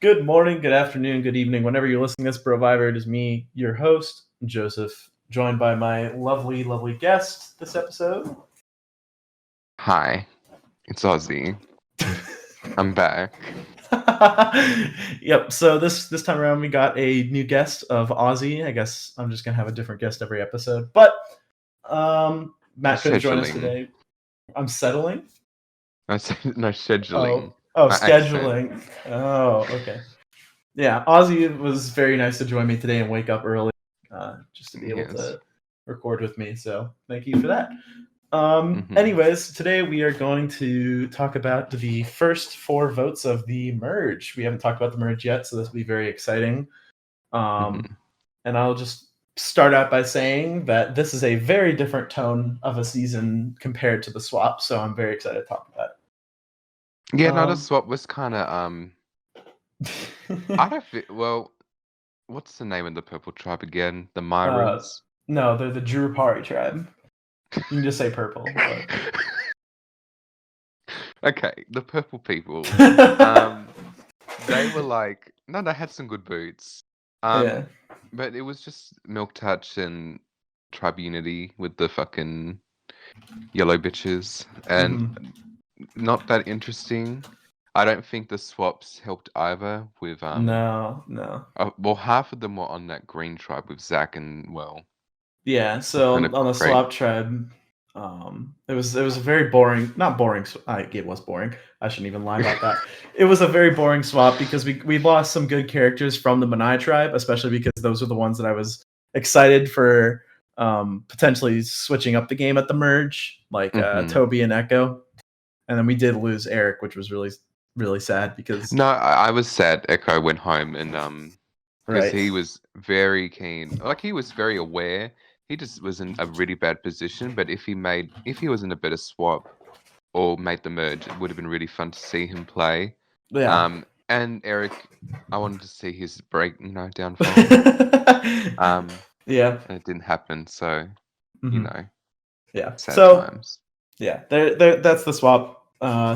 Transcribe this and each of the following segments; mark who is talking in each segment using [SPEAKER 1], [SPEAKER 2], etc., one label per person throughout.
[SPEAKER 1] Good morning, good afternoon, good evening. Whenever you're listening to this, Brovivor, it is me, your host, Joseph, joined by my lovely, lovely guest this episode.
[SPEAKER 2] Hi, it's Ozzy. I'm back.
[SPEAKER 1] Yep. So this time around, we got a new guest of Ozzy. I guess I'm just gonna have a different guest every episode. But Matt couldn't join us
[SPEAKER 2] Scheduling.
[SPEAKER 1] today. I'm settling.
[SPEAKER 2] No, no scheduling.
[SPEAKER 1] Oh,
[SPEAKER 2] My accent.
[SPEAKER 1] scheduling. Oh, okay. Yeah, Ozzy was very nice to join me today and wake up early, just to be able
[SPEAKER 2] Yes.
[SPEAKER 1] to record with me. So thank you for that.
[SPEAKER 2] Mm-hmm.
[SPEAKER 1] Anyways, today we are going to talk about the first four votes of the merge. We haven't talked about the merge yet, so this will be very exciting.
[SPEAKER 2] Mm-hmm.
[SPEAKER 1] And I'll just start out by saying that this is a very different tone of a season compared to the swap, so I'm very excited to talk about
[SPEAKER 2] Yeah, no, the
[SPEAKER 1] it.
[SPEAKER 2] swap was kind of I don't feel well. What's the name of the purple tribe again? The
[SPEAKER 1] uh,
[SPEAKER 2] Myrans.
[SPEAKER 1] no, they're the Drupari tribe. You can just say purple, but
[SPEAKER 2] Okay, the purple people. They were like, no, they had some good boots.
[SPEAKER 1] yeah.
[SPEAKER 2] But it was just Milk Touch and Tribe Unity with the fucking yellow bitches, and
[SPEAKER 1] hmm
[SPEAKER 2] not that interesting. I don't think the swaps helped either. With
[SPEAKER 1] No.
[SPEAKER 2] well, half of them were on that green tribe with Zach, and well,
[SPEAKER 1] Yeah.
[SPEAKER 2] not
[SPEAKER 1] So
[SPEAKER 2] gonna
[SPEAKER 1] on the
[SPEAKER 2] create.
[SPEAKER 1] swap tribe, it was a very boring, not boring. It was boring. I shouldn't even lie about that. It was a very boring swap because we lost some good characters from the Manai tribe, especially because those are the ones that I was excited for potentially switching up the game at the merge, like
[SPEAKER 2] Hmm.
[SPEAKER 1] Toby and Echo. And then we did lose Eric, which was really really sad because
[SPEAKER 2] No, I was sad. Echo went home, and because
[SPEAKER 1] right.
[SPEAKER 2] he was very keen, like he was very aware. He just was in a really bad position. But if he was in a better swap or made the merge, it would have been really fun to see him play.
[SPEAKER 1] Yeah.
[SPEAKER 2] And Eric, I wanted to see his downfall.
[SPEAKER 1] Yeah.
[SPEAKER 2] And it didn't happen, so you
[SPEAKER 1] hmm
[SPEAKER 2] know,
[SPEAKER 1] Yeah.
[SPEAKER 2] sad
[SPEAKER 1] So
[SPEAKER 2] times.
[SPEAKER 1] yeah, there. That's the swap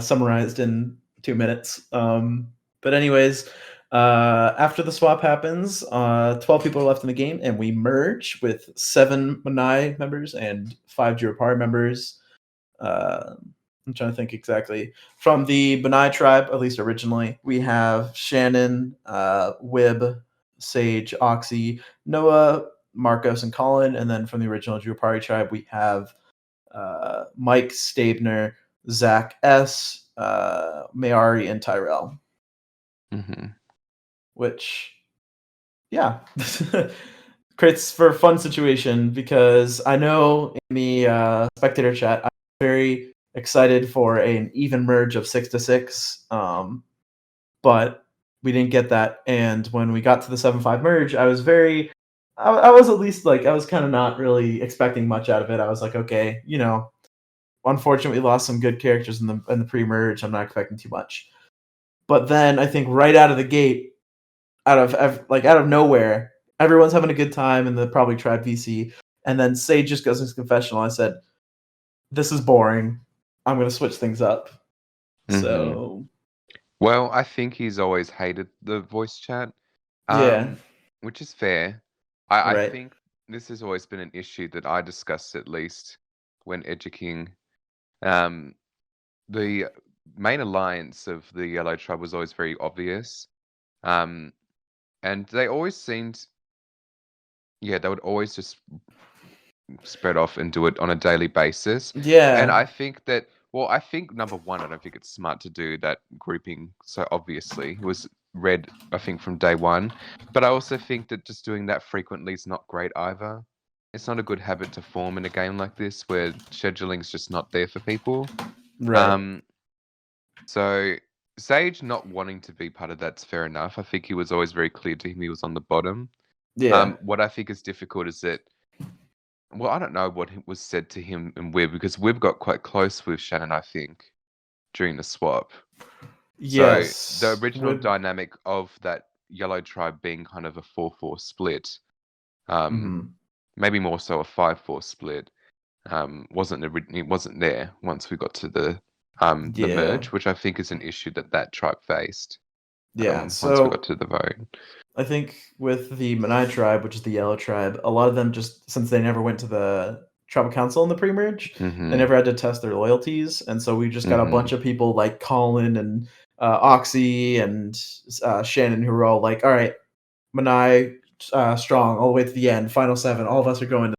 [SPEAKER 1] summarized in 2 minutes. But anyways, after the swap happens, 12 people are left in the game, and we merge with 7 Manai members and 5 Jurapari members. Uh, I'm trying to think exactly. From the Benai tribe, at least originally, we have Shannon, Wib, Sage, Oxy, Noah, Marcos, and Colin. And then from the original Jurapari tribe, we have Mike, Stabner, Zach S, Mayari, and Tyrell.
[SPEAKER 2] Hmm.
[SPEAKER 1] Which, yeah, creates for a fun situation because I know in the spectator chat, I'm very excited for an even merge of 6-6, but we didn't get that. And when we got to the 7-5 merge, I was at least like I was kind of not really expecting much out of it. I was like, okay, unfortunately, we lost some good characters in the pre-merge. I'm not expecting too much. But then I think right out of the gate, out of nowhere, everyone's having a good time in the probably tribe VC, and then Sage just goes into confessional. I said, "This is boring. I'm gonna switch things up."
[SPEAKER 2] Hmm.
[SPEAKER 1] So
[SPEAKER 2] Well, I think he's always hated the voice chat,
[SPEAKER 1] yeah,
[SPEAKER 2] um, which is fair. I
[SPEAKER 1] right,
[SPEAKER 2] think this has always been an issue that I discussed at least when eduking. Um, the main alliance of the Yellow Tribe was always very obvious. Um, and they always seemed, yeah, they would always just spread off and do it on a daily basis. And
[SPEAKER 1] yeah,
[SPEAKER 2] I think that, well, I think number one, I don't think it's smart to do that grouping so obviously. It was read, I think, from day one. But I also think that just doing that frequently is not great either. It's not a good habit to form in a game like this where scheduling's just not there for people.
[SPEAKER 1] right,
[SPEAKER 2] Um, so Sage not wanting to be part of that's fair enough. I think he was always very clear to him he was on the bottom.
[SPEAKER 1] yeah,
[SPEAKER 2] What I think is difficult is that, well, I don't know what was said to him and Wib because Wib got quite close with Shannon, I think, during the swap. So the
[SPEAKER 1] yes,
[SPEAKER 2] original dynamic of that yellow tribe being kind of a 4-4 split, um,
[SPEAKER 1] mhm.
[SPEAKER 2] maybe more so a 5-4 split, it wasn't there once we got to the
[SPEAKER 1] Yeah,
[SPEAKER 2] merge, which I think is an issue that tribe faced.
[SPEAKER 1] Yeah.
[SPEAKER 2] Once we got
[SPEAKER 1] So
[SPEAKER 2] to the vote.
[SPEAKER 1] I think with the Manai tribe, which is the yellow tribe, a lot of them just since they never went to the tribal council in the pre-merge, they
[SPEAKER 2] Mm-hmm.
[SPEAKER 1] never had to test their loyalties, and so we just got a
[SPEAKER 2] Mm-hmm.
[SPEAKER 1] bunch of people like Colin and Oxy and Shannon who were all like, "All right, Manai strong all the way to the end, final seven. All of us are going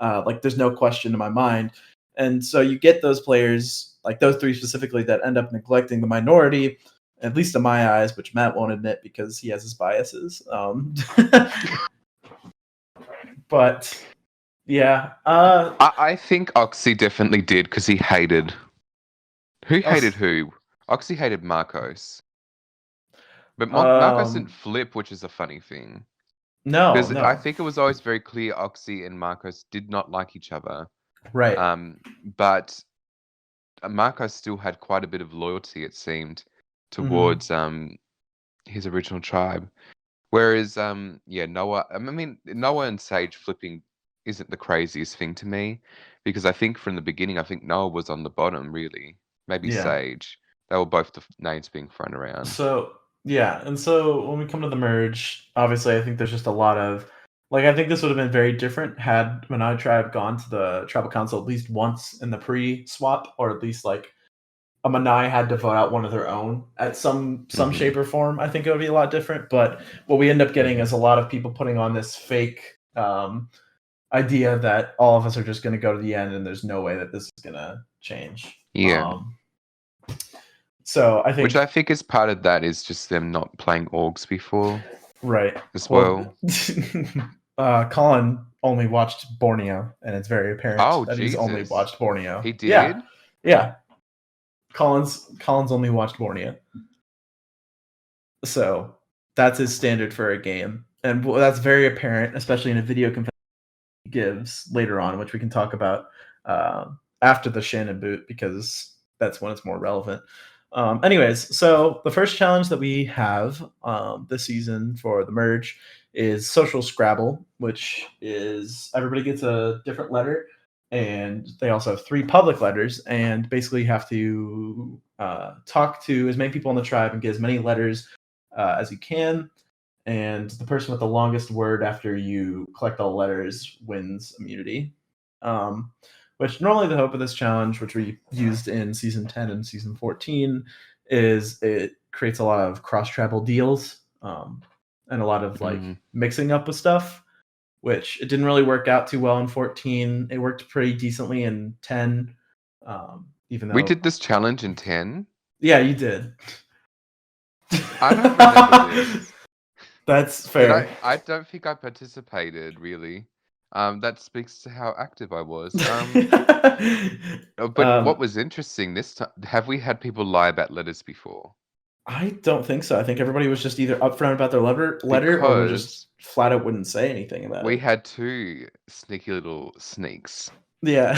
[SPEAKER 1] to like there's no question in my mind." And so you get those players, like those three specifically, that end up neglecting the minority, at least in my eyes, which Matt won't admit because he has his biases. But yeah,
[SPEAKER 2] I think Oxy definitely did because he hated. Who hated who? Oxy hated Marcos. But Marcos didn't flip, which is a funny thing.
[SPEAKER 1] no,
[SPEAKER 2] Because I
[SPEAKER 1] no,
[SPEAKER 2] think it was always very clear Oxy and Marcos did not like each other.
[SPEAKER 1] right.
[SPEAKER 2] But Marcos still had quite a bit of loyalty, it seemed,
[SPEAKER 1] Hmm.
[SPEAKER 2] towards his original tribe. Whereas yeah, Noah, I mean, Noah and Sage flipping isn't the craziest thing to me, because I think from the beginning, I think Noah was on the bottom, really. Maybe
[SPEAKER 1] Yeah.
[SPEAKER 2] Sage. They were both the names being thrown around.
[SPEAKER 1] So yeah, and so when we come to the merge, obviously I think there's just a lot of like I think this would have been very different had Manai Tribe gone to the tribal council at least once in the pre-swap, or at least like a Manai had to vote out one of their own at some
[SPEAKER 2] Hmm.
[SPEAKER 1] shape or form. I think it would be a lot different. But what we end up getting is a lot of people putting on this fake idea that all of us are just going to go to the end, and there's no way that this is going to change.
[SPEAKER 2] Yeah.
[SPEAKER 1] So I
[SPEAKER 2] Which I
[SPEAKER 1] think
[SPEAKER 2] think is part of that is just them not playing orgs before
[SPEAKER 1] right.
[SPEAKER 2] as
[SPEAKER 1] Well,
[SPEAKER 2] well.
[SPEAKER 1] Colin only watched Borneo, and it's very apparent
[SPEAKER 2] Oh,
[SPEAKER 1] that he's only
[SPEAKER 2] Jesus.
[SPEAKER 1] watched Borneo.
[SPEAKER 2] He
[SPEAKER 1] Yeah,
[SPEAKER 2] did?
[SPEAKER 1] yeah. Colin's only watched Borneo, so that's his standard for a game, and that's very apparent, especially in a video confession he gives later on, which we can talk about after the Shannon boot because that's when it's more relevant. Anyways, so the first challenge that we have this season for the merge is social Scrabble, which is everybody gets a different letter, and they also have three public letters, and basically have to talk to as many people in the tribe and get as many letters as you can. And the person with the longest word after you collect all the letters wins immunity. Um, which normally the hope of this challenge, which we used in season 10 and season 14, is it creates a lot of cross travel deals and a lot of like
[SPEAKER 2] Mm.
[SPEAKER 1] mixing up with stuff, which it didn't really work out too well in 14. It worked pretty decently in 10, even
[SPEAKER 2] We
[SPEAKER 1] though,
[SPEAKER 2] did this challenge in 10.
[SPEAKER 1] yeah, you did.
[SPEAKER 2] I don't remember this.
[SPEAKER 1] That's
[SPEAKER 2] Did
[SPEAKER 1] fair.
[SPEAKER 2] I don't think I participated really. That speaks to how active I was. But what
[SPEAKER 1] um,
[SPEAKER 2] was interesting this time, have we had people lie about letters before?
[SPEAKER 1] I don't think so. I think everybody was just either upfront about their letter or was just
[SPEAKER 2] Because
[SPEAKER 1] flat out wouldn't say anything about
[SPEAKER 2] we
[SPEAKER 1] it.
[SPEAKER 2] had two sneaky little sneaks
[SPEAKER 1] Yeah.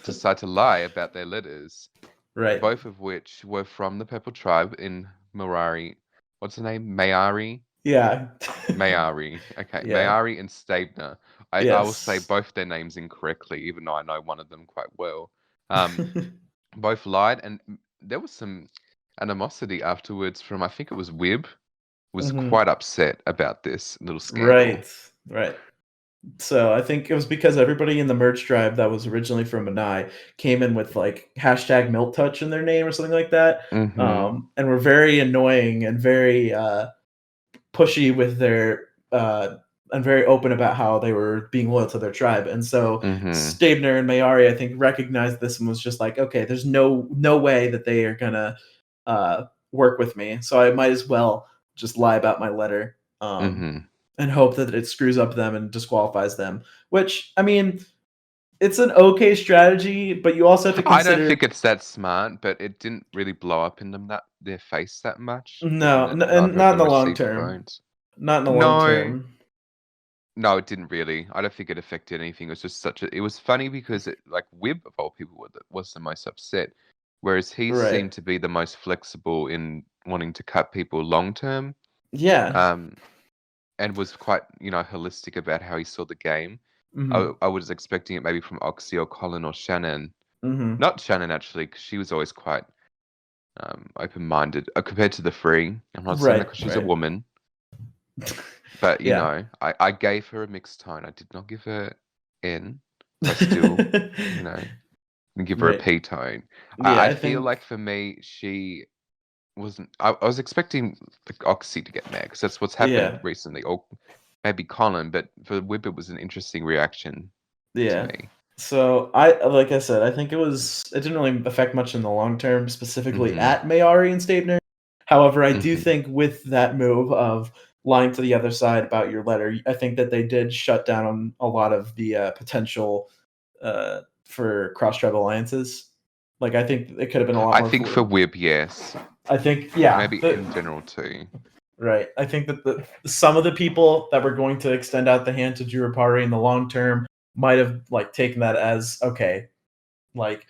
[SPEAKER 2] decide to lie about their letters,
[SPEAKER 1] Right.
[SPEAKER 2] both of which were from the Purple Tribe in Mirari. What's the name? Mayari?
[SPEAKER 1] Yeah.
[SPEAKER 2] Mayari. Okay,
[SPEAKER 1] Yeah.
[SPEAKER 2] Mayari and Stabner. I will say
[SPEAKER 1] Yes.
[SPEAKER 2] both their names incorrectly, even though I know one of them quite well. Um, both lied, and there was some animosity afterwards from, I think it was Wib, was
[SPEAKER 1] Hmm.
[SPEAKER 2] quite upset about this little scandal.
[SPEAKER 1] Right. Right. So I think it was because everybody in the merch tribe that was originally from Manai came in with like hashtag milk touch in their name or something like that.
[SPEAKER 2] Mm-hmm.
[SPEAKER 1] And were very annoying and very pushy with their and very open about how they were being loyal to their tribe. And so
[SPEAKER 2] Mm-hmm.
[SPEAKER 1] Stabner and Mayari, I think, recognized this and was just like, okay, there's no way that they are gonna work with me. So I might as well just lie about my letter
[SPEAKER 2] Mm-hmm.
[SPEAKER 1] and hope that it screws up them and disqualifies them. Which I mean, it's an okay strategy, but you also have to
[SPEAKER 2] I don't
[SPEAKER 1] consider
[SPEAKER 2] think it's that smart, but it didn't really blow up in them that their face that much, given
[SPEAKER 1] no,
[SPEAKER 2] that
[SPEAKER 1] and
[SPEAKER 2] neither of
[SPEAKER 1] not in
[SPEAKER 2] them
[SPEAKER 1] the long
[SPEAKER 2] received
[SPEAKER 1] term.
[SPEAKER 2] votes.
[SPEAKER 1] Not in the long
[SPEAKER 2] No,
[SPEAKER 1] term.
[SPEAKER 2] no, it didn't really. I don't think it affected anything. It was just such a. It was funny because it, like Wib of all people was the most upset, whereas he
[SPEAKER 1] Right.
[SPEAKER 2] seemed to be the most flexible in wanting to cut people long term.
[SPEAKER 1] Yeah.
[SPEAKER 2] Um, and was quite holistic about how he saw the game.
[SPEAKER 1] Hmm.
[SPEAKER 2] I was expecting it maybe from Oxy or Colin or Shannon.
[SPEAKER 1] Hmm.
[SPEAKER 2] Not Shannon actually, because she was always quite open-minded compared to the Free. I'm not saying that
[SPEAKER 1] Right,
[SPEAKER 2] because she's a
[SPEAKER 1] right.
[SPEAKER 2] woman, but
[SPEAKER 1] Yeah.
[SPEAKER 2] I gave her a mixed tone. I did not give her N, so I still, didn't give her a
[SPEAKER 1] Right.
[SPEAKER 2] P tone.
[SPEAKER 1] Yeah,
[SPEAKER 2] I
[SPEAKER 1] I
[SPEAKER 2] feel
[SPEAKER 1] think
[SPEAKER 2] like for me, she wasn't. I was expecting the Oxy to get mad because that's what's happened
[SPEAKER 1] yeah.
[SPEAKER 2] recently, or maybe Colin. But for Whip, it was an interesting reaction to
[SPEAKER 1] Yeah.
[SPEAKER 2] me.
[SPEAKER 1] So like I said, I think it didn't really affect much in the long term, specifically
[SPEAKER 2] Mhm.
[SPEAKER 1] at Mayari and Stabner. However, I do
[SPEAKER 2] Mhm.
[SPEAKER 1] think with that move of lying to the other side about your letter, I think that they did shut down a lot of the potential for cross tribe alliances. Like I think it could have been a lot
[SPEAKER 2] I
[SPEAKER 1] more
[SPEAKER 2] think for
[SPEAKER 1] fluid.
[SPEAKER 2] Whip, yes.
[SPEAKER 1] I think yeah,
[SPEAKER 2] Maybe in general too.
[SPEAKER 1] right. I think that some of the people that were going to extend out the hand to Jurupari in the long term might have like taken that as okay, like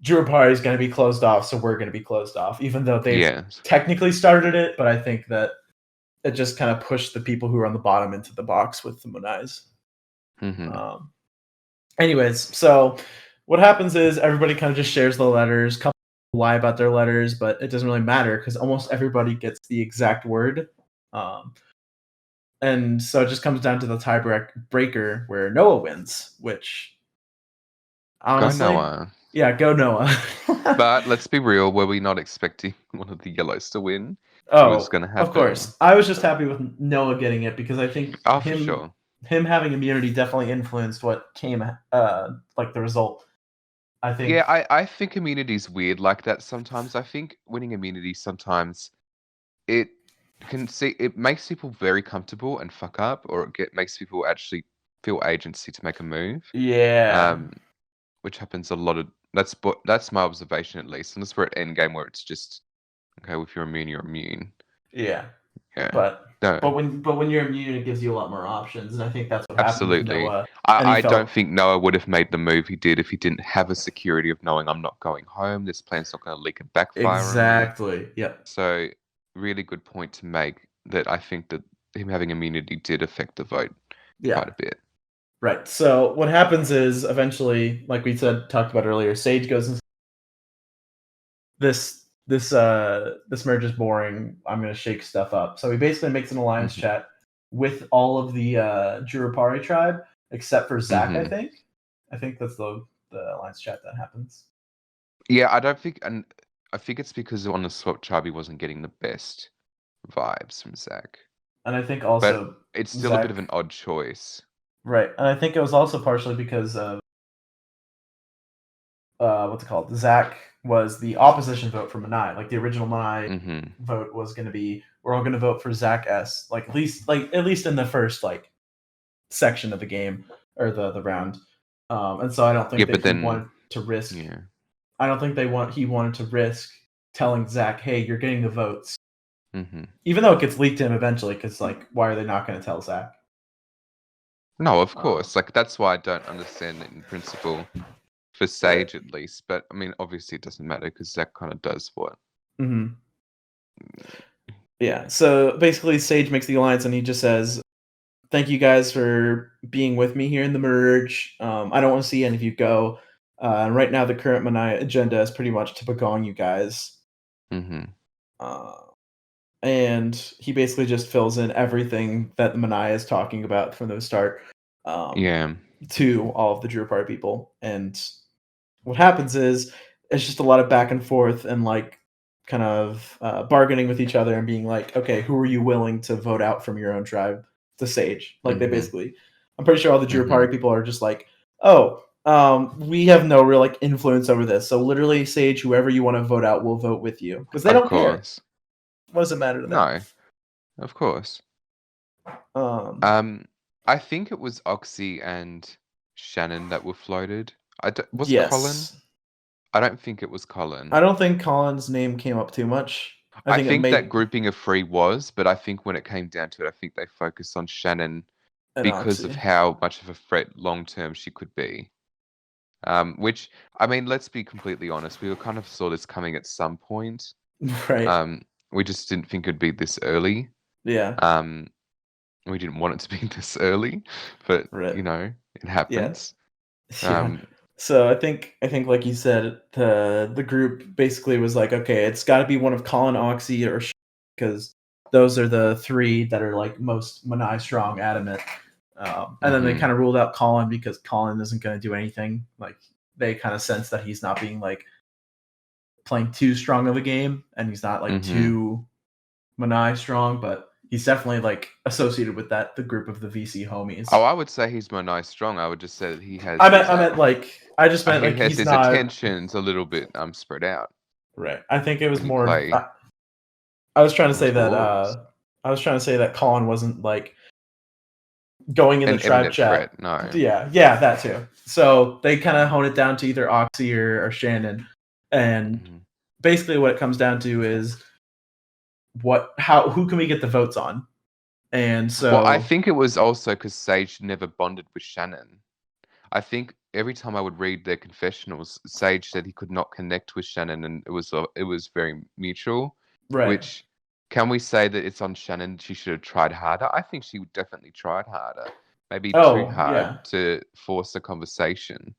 [SPEAKER 1] Jurupari is going to be closed off, so we're going to be closed off, even though they've
[SPEAKER 2] Yes.
[SPEAKER 1] technically started it. But I think that it just kind of pushed the people who are on the bottom into the box with the Monais.
[SPEAKER 2] Mhm.
[SPEAKER 1] Um, anyways, so what happens is everybody kind of just shares the letters. Couple lie about their letters, but it doesn't really matter because almost everybody gets the exact word. Um, and so it just comes down to the breaker where Noah wins, which
[SPEAKER 2] Go
[SPEAKER 1] honestly,
[SPEAKER 2] Noah.
[SPEAKER 1] yeah, go Noah.
[SPEAKER 2] But let's be real, were we not expecting one of the yellows to win? It was
[SPEAKER 1] Oh,
[SPEAKER 2] gonna
[SPEAKER 1] of
[SPEAKER 2] happen.
[SPEAKER 1] course. I was just happy with Noah getting it because I think
[SPEAKER 2] Oh, for sure.
[SPEAKER 1] him having immunity definitely influenced what came like the result. I
[SPEAKER 2] Yeah,
[SPEAKER 1] think
[SPEAKER 2] I think immunity's weird like that sometimes. I think winning immunity sometimes it it makes people very comfortable and fuck up, or makes people actually feel agency to make a move.
[SPEAKER 1] yeah.
[SPEAKER 2] Um, which happens a lot of that's my observation at least. Unless we're at endgame where it's just okay, if you're immune, you're immune.
[SPEAKER 1] Yeah.
[SPEAKER 2] Yeah.
[SPEAKER 1] But
[SPEAKER 2] No,
[SPEAKER 1] when you're immune it gives you a lot more options and I think that's what happened with
[SPEAKER 2] absolutely.
[SPEAKER 1] Noah and he
[SPEAKER 2] I don't
[SPEAKER 1] felt
[SPEAKER 2] think Noah would have made the move he did if he didn't have a security of knowing I'm not going home. This plan's not going to leak and backfire on me.
[SPEAKER 1] exactly. Yep.
[SPEAKER 2] So, really good point to make that I think that him having immunity did affect the vote
[SPEAKER 1] Yeah.
[SPEAKER 2] quite a bit.
[SPEAKER 1] Right. So what happens is eventually, like we said, talked about earlier, Sage goes and this merge is boring. I'm gonna shake stuff up. So he basically makes an alliance
[SPEAKER 2] Mhm.
[SPEAKER 1] chat with all of the Jurupari tribe except for Zach. I
[SPEAKER 2] Mhm.
[SPEAKER 1] think. I think that's the alliance chat that happens.
[SPEAKER 2] Yeah, I don't think, and I think it's because on the swap tribe he wasn't getting the best vibes from Zach.
[SPEAKER 1] And I think
[SPEAKER 2] But
[SPEAKER 1] also
[SPEAKER 2] it's still a bit of
[SPEAKER 1] Zach,
[SPEAKER 2] an odd choice.
[SPEAKER 1] right? And I think it was also partially because of what's it called? Zach was the opposition vote for Manai. Like the original Manai
[SPEAKER 2] Mhm.
[SPEAKER 1] vote was going to be we're all going to vote for Zach S. At least in the first like section of the game or the round. And so I don't
[SPEAKER 2] Yeah,
[SPEAKER 1] think that
[SPEAKER 2] but
[SPEAKER 1] he
[SPEAKER 2] then
[SPEAKER 1] wanted to risk.
[SPEAKER 2] yeah.
[SPEAKER 1] I don't think he wanted to risk telling Zach, "Hey, you're getting the votes,"
[SPEAKER 2] Mhm.
[SPEAKER 1] even though it gets leaked to him eventually. Because like, why are they not going to tell Zach?
[SPEAKER 2] No, of
[SPEAKER 1] Um,
[SPEAKER 2] course. Like that's why I don't understand it in principle for
[SPEAKER 1] right.
[SPEAKER 2] Sage at least. But I mean, obviously it doesn't matter because Zach kind of does what.
[SPEAKER 1] Hmm. Yeah. So basically, Sage makes the alliance, and he just says, "Thank you guys for being with me here in the merge. I don't want to see any of you go. And right now, the current Manai agenda is pretty much to begone you guys."
[SPEAKER 2] Mhm.
[SPEAKER 1] Uh, and he basically just fills in everything that the Manai is talking about from the start um,
[SPEAKER 2] Yeah.
[SPEAKER 1] to all of the Drupar people. And what happens is it's just a lot of back and forth and like kind of bargaining with each other and being like, okay, who are you willing to vote out from your own tribe to Sage? Like they
[SPEAKER 2] Mhm.
[SPEAKER 1] basically, I'm pretty sure all the
[SPEAKER 2] Mhm.
[SPEAKER 1] Drupari people are just like, oh, we have no real like influence over this. So literally, Sage, whoever you want to vote out, will vote with you because they
[SPEAKER 2] Of
[SPEAKER 1] don't care.
[SPEAKER 2] course.
[SPEAKER 1] What does it matter to them?
[SPEAKER 2] No, of course.
[SPEAKER 1] Um,
[SPEAKER 2] Um, I think it was Oxy and Shannon that were floated. Was Colin?
[SPEAKER 1] yes.
[SPEAKER 2] I don't think it was
[SPEAKER 1] I
[SPEAKER 2] Colin.
[SPEAKER 1] don't think Colin's name came up too much. I
[SPEAKER 2] I
[SPEAKER 1] think it
[SPEAKER 2] think that
[SPEAKER 1] made
[SPEAKER 2] grouping of three was, but I think when it came down to it, I think they focused on Shannon
[SPEAKER 1] an
[SPEAKER 2] because of
[SPEAKER 1] Oxy.
[SPEAKER 2] how much of a threat long term she could be. Which I mean, let's be completely honest, we were kind of saw this coming at some point.
[SPEAKER 1] Right.
[SPEAKER 2] We just didn't think it'd be this early.
[SPEAKER 1] Yeah.
[SPEAKER 2] Um, we didn't want it to be this early, but
[SPEAKER 1] Right.
[SPEAKER 2] you know, it
[SPEAKER 1] Yeah.
[SPEAKER 2] happens.
[SPEAKER 1] Yeah.
[SPEAKER 2] Um,
[SPEAKER 1] So I think like you said, the group basically was like, okay, it's got to be one of Colin, Oxy, or because those are the three that are like most Manai strong, adamant. And then they
[SPEAKER 2] Mm-hmm.
[SPEAKER 1] kind of ruled out Colin because Colin isn't going to do anything. Like they kind of sense that he's not being like playing too strong of a game, and he's not like
[SPEAKER 2] Mm-hmm.
[SPEAKER 1] too Manai strong, but he's definitely like associated with the group of the VC homies.
[SPEAKER 2] Oh, I would say he's Monai strong. I would just say that
[SPEAKER 1] I meant like I just meant
[SPEAKER 2] he
[SPEAKER 1] like
[SPEAKER 2] has
[SPEAKER 1] he's
[SPEAKER 2] his
[SPEAKER 1] not
[SPEAKER 2] attentions a little bit spread out
[SPEAKER 1] right. I think it was
[SPEAKER 2] when you
[SPEAKER 1] more.
[SPEAKER 2] play
[SPEAKER 1] I was trying to
[SPEAKER 2] more
[SPEAKER 1] say that.
[SPEAKER 2] towards
[SPEAKER 1] Colin wasn't like going in the
[SPEAKER 2] an
[SPEAKER 1] tribe
[SPEAKER 2] imminent
[SPEAKER 1] chat.
[SPEAKER 2] threat. No.
[SPEAKER 1] Yeah, that too. So they kind of hone it down to either Oxy or Shannon, and
[SPEAKER 2] Mm-hmm.
[SPEAKER 1] basically what it comes down to is who can we get the votes on, and
[SPEAKER 2] Well, I
[SPEAKER 1] so
[SPEAKER 2] think it was also because Sage never bonded with Shannon. I think every time I would read their confessionals, Sage said he could not connect with Shannon, and it was very mutual.
[SPEAKER 1] right.
[SPEAKER 2] Which can we say that it's on Shannon? She should have tried harder. I think she definitely tried harder, maybe too
[SPEAKER 1] Oh
[SPEAKER 2] hard
[SPEAKER 1] yeah.
[SPEAKER 2] to force a conversation.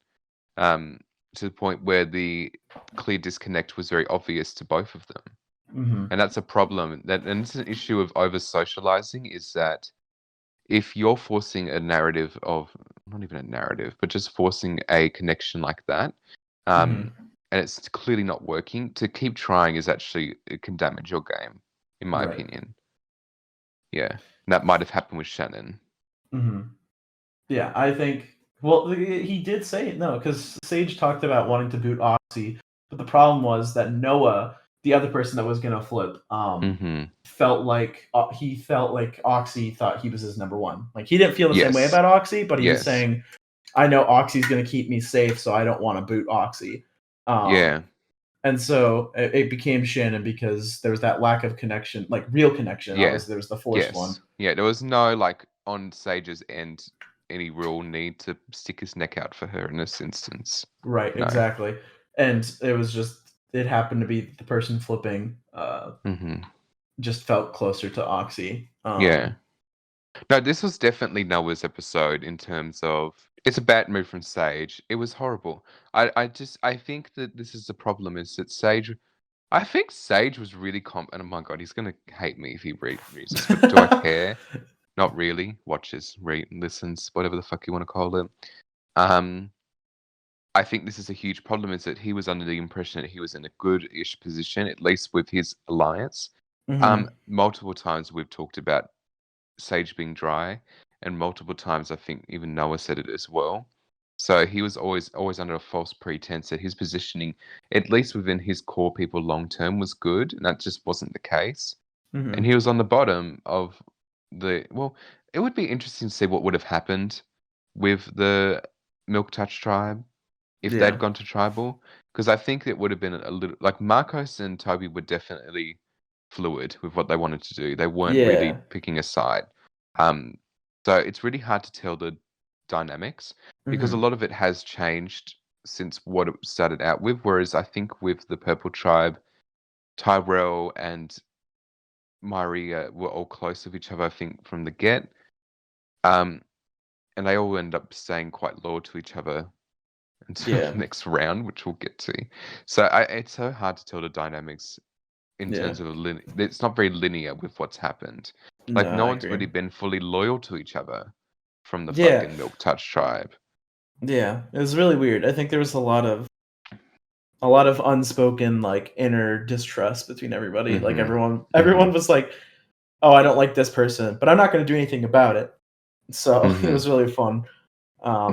[SPEAKER 2] Um, to the point where the clear disconnect was very obvious to both of them,
[SPEAKER 1] Hmm.
[SPEAKER 2] and that's a problem. And it's an issue of over socializing. Is that if you're forcing a narrative of not even a narrative, but just forcing a connection like that,
[SPEAKER 1] Hmm.
[SPEAKER 2] and it's clearly not working, to keep trying is actually it can damage your game, in my
[SPEAKER 1] Right.
[SPEAKER 2] opinion. Yeah, and that might have happened with Shannon.
[SPEAKER 1] Hmm. Yeah, I think. Well, he did say it, no, because Sage talked about wanting to boot Oxy, but the problem was that Noah, the other person that was gonna flip,
[SPEAKER 2] Mm-hmm.
[SPEAKER 1] he felt like Oxy thought he was his number one. Like he didn't feel the same way
[SPEAKER 2] Yes.
[SPEAKER 1] about Oxy, but he was
[SPEAKER 2] Yes.
[SPEAKER 1] saying, "I know Oxy's gonna keep me safe, so I don't want to boot Oxy."
[SPEAKER 2] Yeah.
[SPEAKER 1] And so it became Shannon because there was that lack of connection, like real connection.
[SPEAKER 2] Yeah.
[SPEAKER 1] Obviously, there was the forced one.
[SPEAKER 2] Yes. Yeah. There was no like on Sage's end any real need to stick his neck out for her in this instance.
[SPEAKER 1] Right,
[SPEAKER 2] No.
[SPEAKER 1] exactly. And it was just it happened to be the person flipping
[SPEAKER 2] Mm-hmm.
[SPEAKER 1] just felt closer to Oxy.
[SPEAKER 2] Yeah. No, this was definitely Noah's episode in terms of it's a bad move from Sage. It was horrible. I think that this is the problem is that Sage I think Sage was really and oh my god, he's gonna hate me if he reads this, but do I care? Not really. Watches, listens, whatever the fuck you want to call it. Um I think this is a huge problem is that he was under the impression that he was in a good-ish position, at least with his alliance.
[SPEAKER 1] Mhm.
[SPEAKER 2] Multiple times we've talked about Sage being dry, and multiple times I think even Noah said it as well. So he was always under a false pretense that his positioning, at least within his core people long term, was good, and that just wasn't the case. And
[SPEAKER 1] Mhm.
[SPEAKER 2] he was on the bottom of it would be interesting to see what would have happened with the Milk Touch tribe if they'd
[SPEAKER 1] Yeah.
[SPEAKER 2] gone to tribal, because I think it would have been a little like Marcos and Toby were definitely fluid with what they wanted to do. They weren't really
[SPEAKER 1] Yeah.
[SPEAKER 2] picking a side. Um, so it's really hard to tell the dynamics because a
[SPEAKER 1] Mhm.
[SPEAKER 2] lot of it has changed since what it started out with. Whereas I think with the Purple Tribe, Tyrell and Maria were all close with each other, I think, from the get. Um, and they all end up staying quite loyal to each other until
[SPEAKER 1] Yeah.
[SPEAKER 2] the next round, which we'll get to. So it's so hard to tell the dynamics in
[SPEAKER 1] Yeah.
[SPEAKER 2] terms of it's not very linear with what's happened. Like
[SPEAKER 1] No,
[SPEAKER 2] no
[SPEAKER 1] I
[SPEAKER 2] one's
[SPEAKER 1] agree.
[SPEAKER 2] really been fully loyal to each other from the
[SPEAKER 1] Yeah.
[SPEAKER 2] fucking Milk Touch tribe.
[SPEAKER 1] Yeah. It was really weird. I think there was a lot of unspoken like inner distrust between everybody. Like
[SPEAKER 2] Mhm.
[SPEAKER 1] everyone
[SPEAKER 2] Mhm.
[SPEAKER 1] was like, "Oh, I don't like this person, but I'm not going to do anything about it." So it
[SPEAKER 2] Mhm.
[SPEAKER 1] was really fun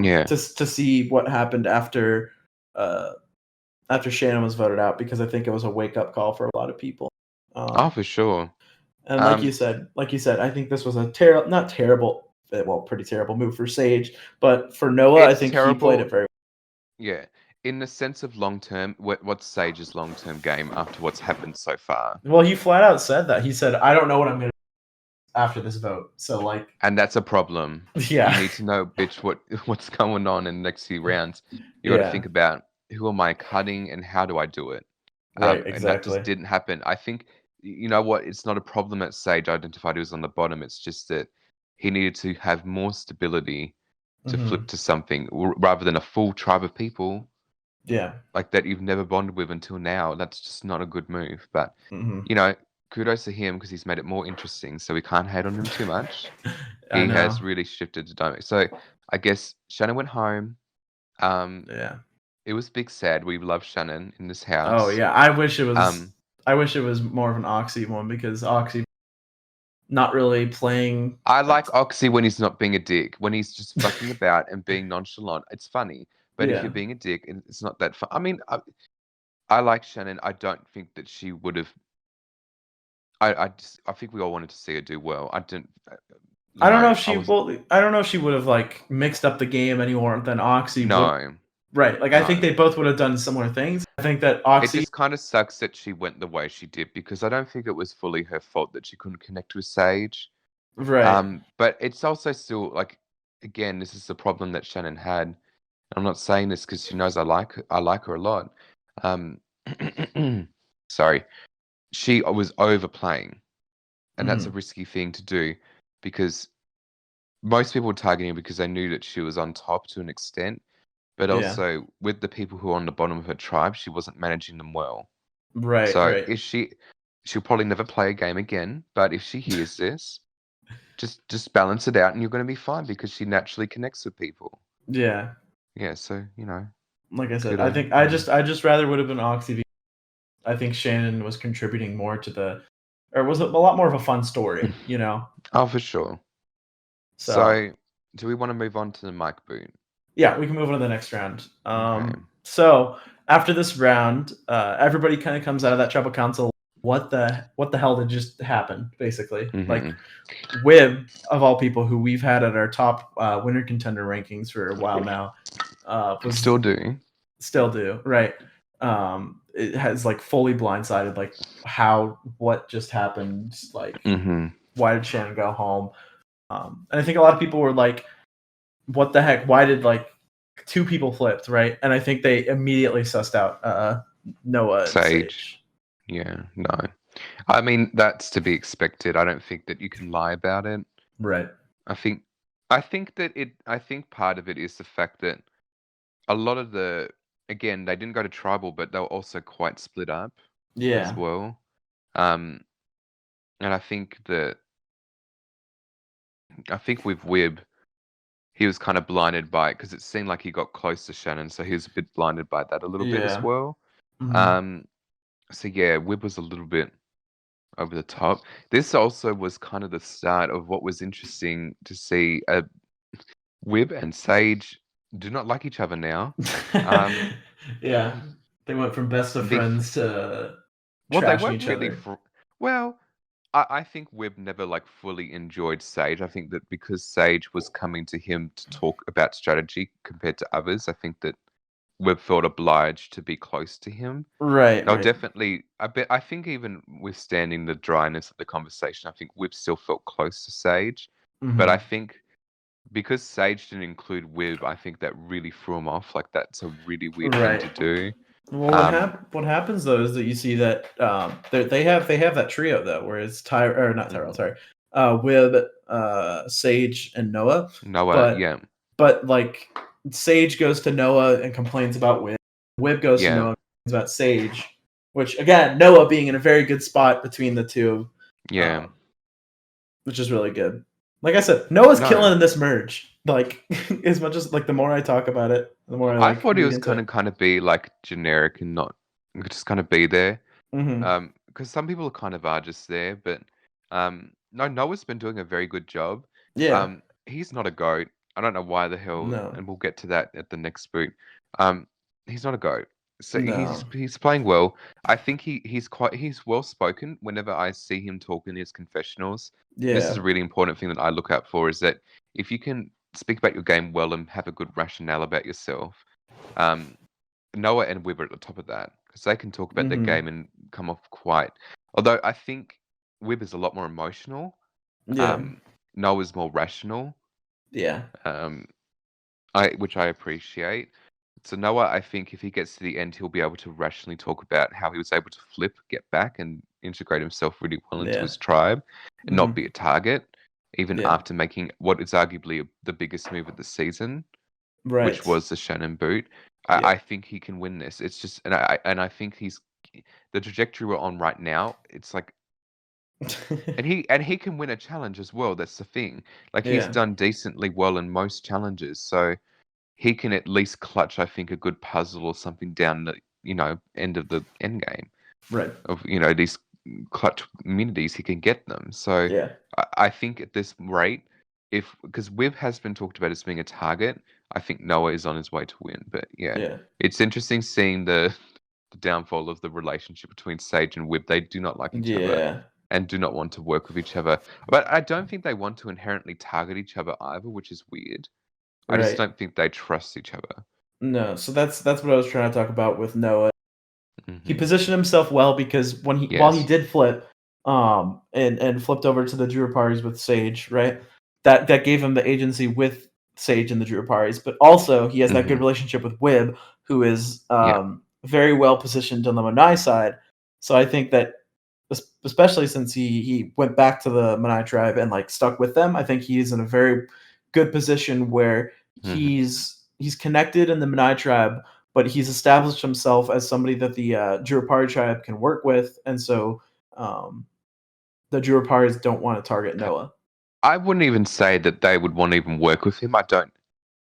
[SPEAKER 2] Yeah.
[SPEAKER 1] to see what happened uh, after Shannon was voted out because I think it was a wake up call for a lot of people.
[SPEAKER 2] Oh,
[SPEAKER 1] Um,
[SPEAKER 2] for sure.
[SPEAKER 1] and
[SPEAKER 2] Um,
[SPEAKER 1] like you said, I think this was a not terrible, well, pretty terrible move for Sage, but for Noah, I
[SPEAKER 2] it's
[SPEAKER 1] think he played
[SPEAKER 2] terrible.
[SPEAKER 1] it very
[SPEAKER 2] Yeah. In the sense of long term, what's Sage's long term game after what's happened so far?
[SPEAKER 1] well. He flat out said that. He said, "I don't know what I'm going to do after this vote." So like,
[SPEAKER 2] And that's a problem. You
[SPEAKER 1] yeah,
[SPEAKER 2] need to know, bitch, what's going on in the next few rounds. You got to
[SPEAKER 1] yeah,
[SPEAKER 2] think about who am I cutting and how do I do it.
[SPEAKER 1] right,
[SPEAKER 2] And that just
[SPEAKER 1] exactly.
[SPEAKER 2] didn't happen. I think you know what? It's not a problem that Sage identified he was on the bottom. It's just that he needed to have more stability to flip
[SPEAKER 1] Mhm.
[SPEAKER 2] to something rather than a full tribe of people
[SPEAKER 1] Yeah.
[SPEAKER 2] like that you've never bonded with until now. That's just not a good move. But
[SPEAKER 1] Mhm.
[SPEAKER 2] you know, kudos to him because he's made it more interesting. So we can't hate on him too much.
[SPEAKER 1] I
[SPEAKER 2] He has
[SPEAKER 1] know.
[SPEAKER 2] really shifted the dynamic. So I guess Shannon went home. Um,
[SPEAKER 1] Yeah.
[SPEAKER 2] it was big sad. We love Shannon in this
[SPEAKER 1] Oh,
[SPEAKER 2] house.
[SPEAKER 1] yeah.
[SPEAKER 2] Um,
[SPEAKER 1] I wish it was more of an Oxy one because Oxy not really playing.
[SPEAKER 2] I like Oxy when he's not being a dick. When he's just fucking about and being nonchalant, it's funny. But if
[SPEAKER 1] Yeah.
[SPEAKER 2] you're being a dick, it's not that fun. I mean, I like Shannon. I don't think that she would have. I think we all wanted to see her do well. I didn't. You
[SPEAKER 1] I don't know
[SPEAKER 2] know,
[SPEAKER 1] if
[SPEAKER 2] I
[SPEAKER 1] she
[SPEAKER 2] was
[SPEAKER 1] well, I don't know if she would have like mixed up the game any more than Oxy would.
[SPEAKER 2] no,
[SPEAKER 1] Right. Like I think
[SPEAKER 2] no.
[SPEAKER 1] they both would have done similar things. I think that
[SPEAKER 2] It
[SPEAKER 1] Oxy.
[SPEAKER 2] just kind of sucks that she went the way she did because I don't think it was fully her fault that she couldn't connect with Sage.
[SPEAKER 1] Right.
[SPEAKER 2] But it's also still like, again, this is the problem that Shannon had. I'm not saying this because she knows I like her a lot. Um, sorry, she was overplaying, and that's a
[SPEAKER 1] Mhm.
[SPEAKER 2] risky thing to do because most people were targeting her because they knew that she was on top to an extent, but
[SPEAKER 1] Yeah.
[SPEAKER 2] also with the people who were on the bottom of her tribe, she wasn't managing them well.
[SPEAKER 1] Right.
[SPEAKER 2] So
[SPEAKER 1] Right.
[SPEAKER 2] if she'll probably never play a game again, but if she hears this, just balance it out and you're going to be fine because she naturally connects with people.
[SPEAKER 1] Yeah.
[SPEAKER 2] Yeah, so,
[SPEAKER 1] Like I said,
[SPEAKER 2] kudos.
[SPEAKER 1] I just rather would have been Oxy. I think Shannon was contributing more to the, or was a lot more of a fun story, you know.
[SPEAKER 2] Oh, for sure.
[SPEAKER 1] So
[SPEAKER 2] So, do we want to move on to the mic boot?
[SPEAKER 1] yeah, we can move on to the next round.
[SPEAKER 2] Okay.
[SPEAKER 1] So after this round, everybody kind of comes out of that tribal council. What the hell did just happen? Basically, like
[SPEAKER 2] Mm-hmm.
[SPEAKER 1] Wib of all people, who we've had at our top winner contender rankings for a while now, was
[SPEAKER 2] Still do.
[SPEAKER 1] still do right. It has like fully blindsided like what just happened. Like
[SPEAKER 2] Mm-hmm.
[SPEAKER 1] why did Shannon go home? And I think a lot of people were like, what the heck? Why did like two people flipped, right? And I think they immediately sussed out Noah and
[SPEAKER 2] Sage.
[SPEAKER 1] Sage.
[SPEAKER 2] Yeah, no. I mean, that's to be expected. I don't think that you can lie about it.
[SPEAKER 1] Right.
[SPEAKER 2] I think I think part of it is the fact that a lot of again, they didn't go to tribal, but they were also quite split up as
[SPEAKER 1] Yeah.
[SPEAKER 2] well. Um, and I think with Wib, he was kind of blinded by it because it seemed like he got close to Shannon, so he was a bit blinded by that a little bit as
[SPEAKER 1] Yeah.
[SPEAKER 2] well.
[SPEAKER 1] Mhm.
[SPEAKER 2] Um, so yeah, Wib was a little bit over the top. This also was kind of the start of what was interesting to see. Wib and Sage do not like each other now. Um,
[SPEAKER 1] Yeah. They went from best of
[SPEAKER 2] bef-
[SPEAKER 1] friends to
[SPEAKER 2] well, they
[SPEAKER 1] trashing
[SPEAKER 2] weren't
[SPEAKER 1] each
[SPEAKER 2] really.
[SPEAKER 1] other.
[SPEAKER 2] Well, I think Webb never like fully enjoyed Sage. I think that because Sage was coming to him to talk about strategy compared to others, I think that Webb felt obliged to be close to him.
[SPEAKER 1] Right,
[SPEAKER 2] Now,
[SPEAKER 1] right.
[SPEAKER 2] definitely, I think even withstanding the dryness of the conversation, I think Webb still felt close to Sage. But I
[SPEAKER 1] Mhm.
[SPEAKER 2] think because Sage didn't include Webb, I think that really threw him off. Like that's a really weird thing
[SPEAKER 1] Right.
[SPEAKER 2] to do.
[SPEAKER 1] Well,
[SPEAKER 2] Um,
[SPEAKER 1] what happens though is that you see that they have that trio though, where it's or not Tyrell,
[SPEAKER 2] mhm.
[SPEAKER 1] sorry, Wib, Sage, and Noah.
[SPEAKER 2] Noah,
[SPEAKER 1] But
[SPEAKER 2] yeah,
[SPEAKER 1] like Sage goes to Noah and complains about Wib. Wib goes to
[SPEAKER 2] yeah,
[SPEAKER 1] Noah and complains about Sage. Which again, Noah being in a very good spot between the two,
[SPEAKER 2] yeah.
[SPEAKER 1] um, which is really good. Like I said, Noah's
[SPEAKER 2] No,
[SPEAKER 1] killing in this merge. Like as much as like the more I talk about it, the more I
[SPEAKER 2] I
[SPEAKER 1] like
[SPEAKER 2] thought he
[SPEAKER 1] read
[SPEAKER 2] was
[SPEAKER 1] into it.
[SPEAKER 2] kind of be like generic and not just kind of be there.
[SPEAKER 1] Hmm.
[SPEAKER 2] Because some people kind of are just there, but no, Noah's been doing a very good job.
[SPEAKER 1] Yeah.
[SPEAKER 2] He's not a goat. I don't know why the hell,
[SPEAKER 1] No.
[SPEAKER 2] and we'll get to that at the next boot. Um, he's not a goat. So
[SPEAKER 1] No.
[SPEAKER 2] he's playing well. I think he's well spoken whenever I see him talk in his confessionals. And this is
[SPEAKER 1] Yeah.
[SPEAKER 2] a really important thing that I look out for is that if you can speak about your game well and have a good rationale about yourself, um, Noah and Webber at the top of that because they can talk about their
[SPEAKER 1] Hmm.
[SPEAKER 2] game and come off quite. Although I think Webber's a lot more emotional.
[SPEAKER 1] Yeah.
[SPEAKER 2] Um, Noah's more rational.
[SPEAKER 1] Yeah.
[SPEAKER 2] Um, which I appreciate. So Noah, I think if he gets to the end, he'll be able to rationally talk about how he was able to flip, get back, and integrate himself really well into
[SPEAKER 1] Yeah.
[SPEAKER 2] his tribe, and not
[SPEAKER 1] Hmm.
[SPEAKER 2] be a target. even
[SPEAKER 1] Yeah.
[SPEAKER 2] after making what is arguably the biggest move of the season, which
[SPEAKER 1] Right.
[SPEAKER 2] was the Shannon boot.
[SPEAKER 1] Yeah.
[SPEAKER 2] I think he can win this. It's just, and I think he's the trajectory we're on right now. It's like, and he can win a challenge as well. That's the thing. Like he's
[SPEAKER 1] Yeah.
[SPEAKER 2] done decently well in most challenges, so he can at least clutch, I think, a good puzzle or something down the end of the end game
[SPEAKER 1] Right.
[SPEAKER 2] of these clutch immunities. He can get them. So
[SPEAKER 1] Yeah.
[SPEAKER 2] I think at this rate, if because Wib has been talked about as being a target, I think Noah is on his way to win. But yeah,
[SPEAKER 1] Yeah.
[SPEAKER 2] it's interesting seeing the downfall of the relationship between Sage and Wib. They do not like each other
[SPEAKER 1] Yeah.
[SPEAKER 2] and do not want to work with each other. But I don't think they want to inherently target each other either, which is weird. I just
[SPEAKER 1] Right.
[SPEAKER 2] don't think they trust each other.
[SPEAKER 1] No. So that's what I was trying to talk about with Noah. He
[SPEAKER 2] Hmm.
[SPEAKER 1] positioned himself well because while he
[SPEAKER 2] Yes.
[SPEAKER 1] did flip, and flipped over to the Druid parties with Sage, right? That gave him the agency with Sage and the Druid parties, but also he has that good
[SPEAKER 2] Hmm.
[SPEAKER 1] relationship with Wib, who is
[SPEAKER 2] Yeah.
[SPEAKER 1] very well positioned on the Manai side. So I think that especially since he went back to the Manai tribe and like stuck with them, I think he's in a very good position where
[SPEAKER 2] Hmm.
[SPEAKER 1] he's connected in the Manai tribe, but he's established himself as somebody that the Jurapari tribe can work with, and so um, the Juraparis don't want to target Noah.
[SPEAKER 2] I wouldn't even say that they would want to even work with him. I don't.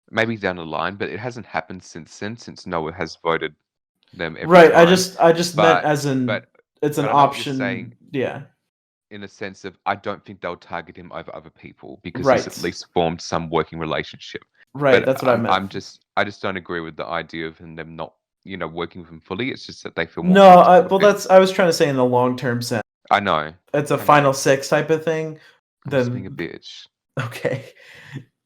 [SPEAKER 2] Maybe down the line, but it hasn't happened since then. Since Noah has voted them every
[SPEAKER 1] Right.
[SPEAKER 2] time.
[SPEAKER 1] I just meant
[SPEAKER 2] But
[SPEAKER 1] as in
[SPEAKER 2] but
[SPEAKER 1] it's an
[SPEAKER 2] but I know what you're saying
[SPEAKER 1] option. Yeah.
[SPEAKER 2] in a sense of I don't think they'll target him over other people because he's at
[SPEAKER 1] Right.
[SPEAKER 2] least formed some working relationship.
[SPEAKER 1] Right.
[SPEAKER 2] But
[SPEAKER 1] That's what I meant.
[SPEAKER 2] I just don't agree with the idea of them not working with him fully. It's just that they feel more
[SPEAKER 1] No.
[SPEAKER 2] comfortable
[SPEAKER 1] Well,
[SPEAKER 2] with him.
[SPEAKER 1] that's I was trying to say in the long term sense.
[SPEAKER 2] I know,
[SPEAKER 1] It's a
[SPEAKER 2] I know.
[SPEAKER 1] final six type of thing.
[SPEAKER 2] I'm just being a
[SPEAKER 1] Then
[SPEAKER 2] bitch.
[SPEAKER 1] okay.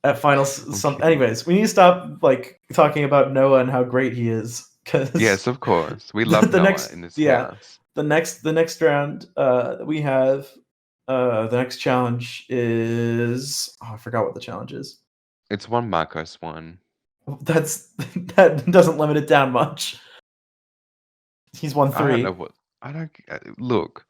[SPEAKER 1] At final
[SPEAKER 2] I'm
[SPEAKER 1] some.
[SPEAKER 2] kidding.
[SPEAKER 1] Anyways, we need to stop like talking about Noah and how great he is because
[SPEAKER 2] Yes, of course. We love
[SPEAKER 1] the
[SPEAKER 2] Noah
[SPEAKER 1] next
[SPEAKER 2] in this
[SPEAKER 1] yeah
[SPEAKER 2] house.
[SPEAKER 1] the next round we have the next challenge is I forgot what the challenge is.
[SPEAKER 2] It's one Marcos one.
[SPEAKER 1] That's that doesn't limit it down much. He's won
[SPEAKER 2] I don't know
[SPEAKER 1] three.
[SPEAKER 2] what. I don't look.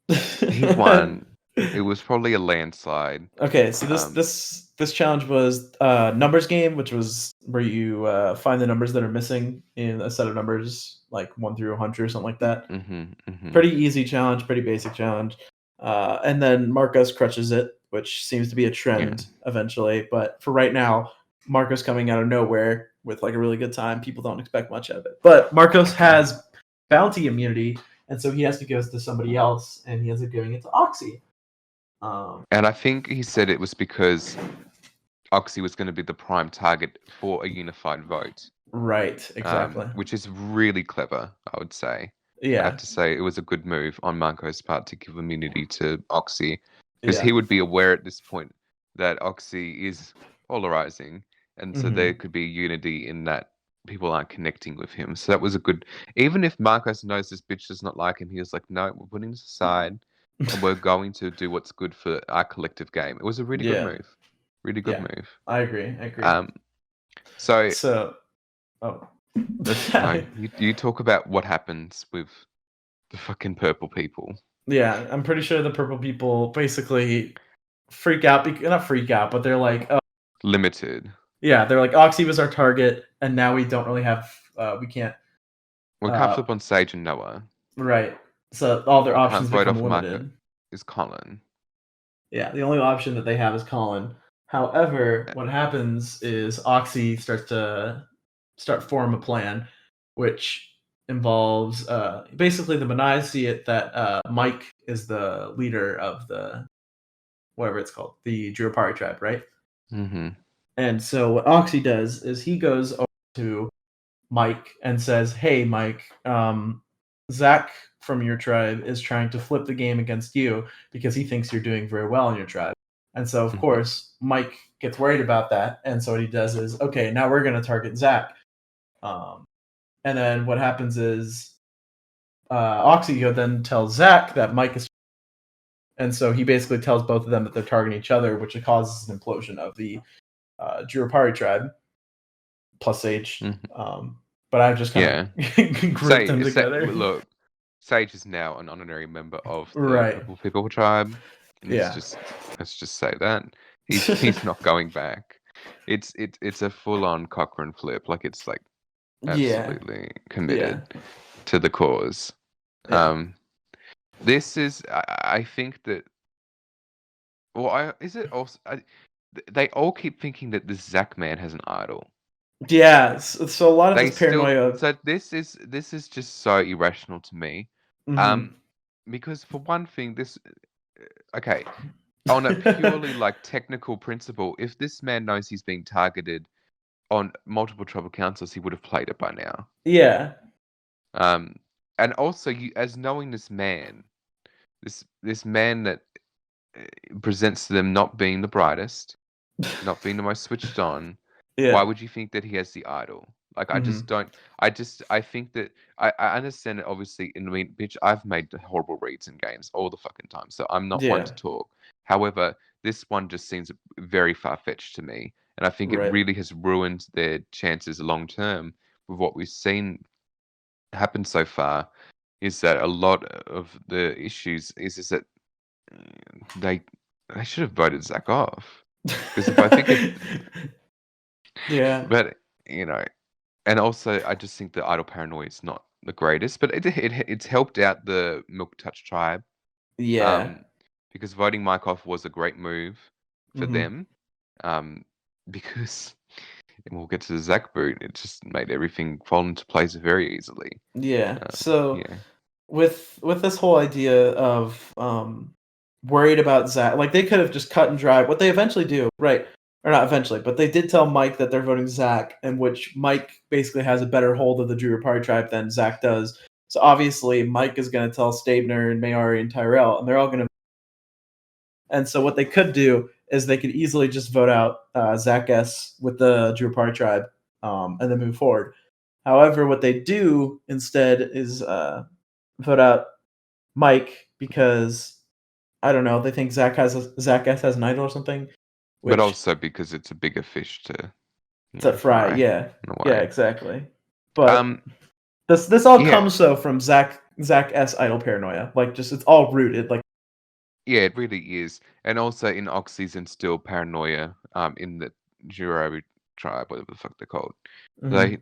[SPEAKER 2] He won. It was probably a landslide.
[SPEAKER 1] Okay, so
[SPEAKER 2] Um,
[SPEAKER 1] this challenge was numbers game, which was where you find the numbers that are missing in a set of numbers, like 1 through 100 or something like that.
[SPEAKER 2] mhm, mhm.
[SPEAKER 1] Pretty easy challenge, pretty basic challenge. And then Marcos crutches it, which seems to be a
[SPEAKER 2] Yeah.
[SPEAKER 1] trend eventually. But for right now, Marcos coming out of nowhere with like a really good time. People don't expect much of it. But Marcos has bounty immunity, and so he has to go to somebody else, and he ends up giving it to Oxy.
[SPEAKER 2] And I think he said it was because Oxy was going to be the prime target for a unified vote,
[SPEAKER 1] Right, exactly.
[SPEAKER 2] which is really clever, I would say. I have
[SPEAKER 1] Yeah,
[SPEAKER 2] to say it was a good move on Marco's part to give immunity to Oxy, because
[SPEAKER 1] yeah.
[SPEAKER 2] he would be aware at this point that Oxy is polarizing, and so there
[SPEAKER 1] Hmm.
[SPEAKER 2] could be unity in that people aren't connecting with him. So that was a good. Even if Marcos knows this bitch does not like him, he was like, "No, we're putting this aside, and we're going to do what's good for our collective game." It was a really good
[SPEAKER 1] Yeah,
[SPEAKER 2] move, really good
[SPEAKER 1] yeah.
[SPEAKER 2] move.
[SPEAKER 1] I agree. I agree.
[SPEAKER 2] Um, so
[SPEAKER 1] So, oh,
[SPEAKER 2] let's no, you talk about what happens with the fucking purple people.
[SPEAKER 1] yeah. I'm pretty sure the purple people basically freak out. Not freak out, but they're like, oh,
[SPEAKER 2] Limited.
[SPEAKER 1] yeah. They're like, Oxy was our target, and now we don't really have. We can't.
[SPEAKER 2] We can't
[SPEAKER 1] Uh,
[SPEAKER 2] flip on Sage and Noah.
[SPEAKER 1] right. So all their
[SPEAKER 2] We can't
[SPEAKER 1] options
[SPEAKER 2] vote
[SPEAKER 1] become
[SPEAKER 2] off Marco.
[SPEAKER 1] limited.
[SPEAKER 2] Is Colin.
[SPEAKER 1] Yeah, the only option that they have is Colin. However,
[SPEAKER 2] Uh,
[SPEAKER 1] what happens is Oxy starts to form a plan, which involves basically the Manai see it that Mike is the leader of the whatever it's called, the Jurapari tribe, right?
[SPEAKER 2] Mm-hmm.
[SPEAKER 1] And so what Oxy does is he goes over to Mike and says, "Hey, Mike, Zach from your tribe is trying to flip the game against you because he thinks you're doing very well in your tribe." And so, of
[SPEAKER 2] Mm-hmm.
[SPEAKER 1] course, Mike gets worried about that. And so what he does is, okay, now we're going to target Zach. Um, and then what happens is Oxy then tells Zach that Mike is. And so he basically tells both of them that they're targeting each other, which causes an implosion of the Jurapari tribe plus H.
[SPEAKER 2] Mm-hmm.
[SPEAKER 1] But I've just kind
[SPEAKER 2] Yeah.
[SPEAKER 1] of grouped them together.
[SPEAKER 2] Look, Sage is now an honorary member of the
[SPEAKER 1] Right.
[SPEAKER 2] Purple People tribe.
[SPEAKER 1] Yeah.
[SPEAKER 2] Let's just say that he's not going back. It's a full on Cochrane flip. Like it's like
[SPEAKER 1] Yeah.
[SPEAKER 2] absolutely
[SPEAKER 1] Yeah.
[SPEAKER 2] committed to the cause.
[SPEAKER 1] Yeah.
[SPEAKER 2] This is I think that is it also they all keep thinking that this Zach man has an idol.
[SPEAKER 1] Yeah. So a lot of
[SPEAKER 2] They
[SPEAKER 1] this
[SPEAKER 2] still
[SPEAKER 1] paranoia.
[SPEAKER 2] so this is just so irrational to me.
[SPEAKER 1] Mhm.
[SPEAKER 2] Um because for one thing okay, on a purely like technical principle, if this man knows he's being targeted on multiple tribal councils, he would have played it by now.
[SPEAKER 1] Yeah.
[SPEAKER 2] Um, and also, you as knowing this man, this man that presents to them not being the brightest, not being the most switched on. Why
[SPEAKER 1] Yeah.
[SPEAKER 2] would you think that he has the idol? Like, I just
[SPEAKER 1] Mhm.
[SPEAKER 2] don't. I think that I understand it. Obviously, I mean, bitch, I've made horrible reads in games all the fucking time, so I'm not one
[SPEAKER 1] Yeah.
[SPEAKER 2] to talk. However, this one just seems very far fetched to me, and I think it
[SPEAKER 1] Right.
[SPEAKER 2] really has ruined their chances long term with what we've seen happen so far. Is that a lot of the issues is that they they should have voted Zach off because if I think if
[SPEAKER 1] Yeah.
[SPEAKER 2] but you know. And also, I just think the idle paranoia is not the greatest, but it's helped out the Milk Touch tribe,
[SPEAKER 1] Yeah.
[SPEAKER 2] um, because voting Mike off was a great move for
[SPEAKER 1] Mhm.
[SPEAKER 2] them, um, because and we'll get to the Zach boot. It just made everything fall into place very easily.
[SPEAKER 1] Yeah. So
[SPEAKER 2] Yeah,
[SPEAKER 1] with this whole idea of worried about Zach, like they could have just cut and dry. What they eventually do, right? Or not eventually, but they did tell Mike that they're voting Zach, in which Mike basically has a better hold of the Drew Party tribe than Zach does. So obviously, Mike is going to tell Stabner and Mayari and Tyrell, and they're all going to. And so what they could do is they could easily just vote out Zach S with the Drew Party tribe, and then move forward. However, what they do instead is vote out Mike because I don't know, they think Zach S has an idol or something,
[SPEAKER 2] but
[SPEAKER 1] which
[SPEAKER 2] also because it's a bigger fish to
[SPEAKER 1] to fry.
[SPEAKER 2] fry
[SPEAKER 1] Yeah,
[SPEAKER 2] in a
[SPEAKER 1] yeah,
[SPEAKER 2] way.
[SPEAKER 1] exactly. But
[SPEAKER 2] Um,
[SPEAKER 1] this all
[SPEAKER 2] yeah,
[SPEAKER 1] comes though from Zach S idol paranoia. Like just it's all rooted. Like
[SPEAKER 2] yeah, it really is, and also in Oxy's and still paranoia, in the Juro tribe, whatever the fuck they're called.
[SPEAKER 1] mhm,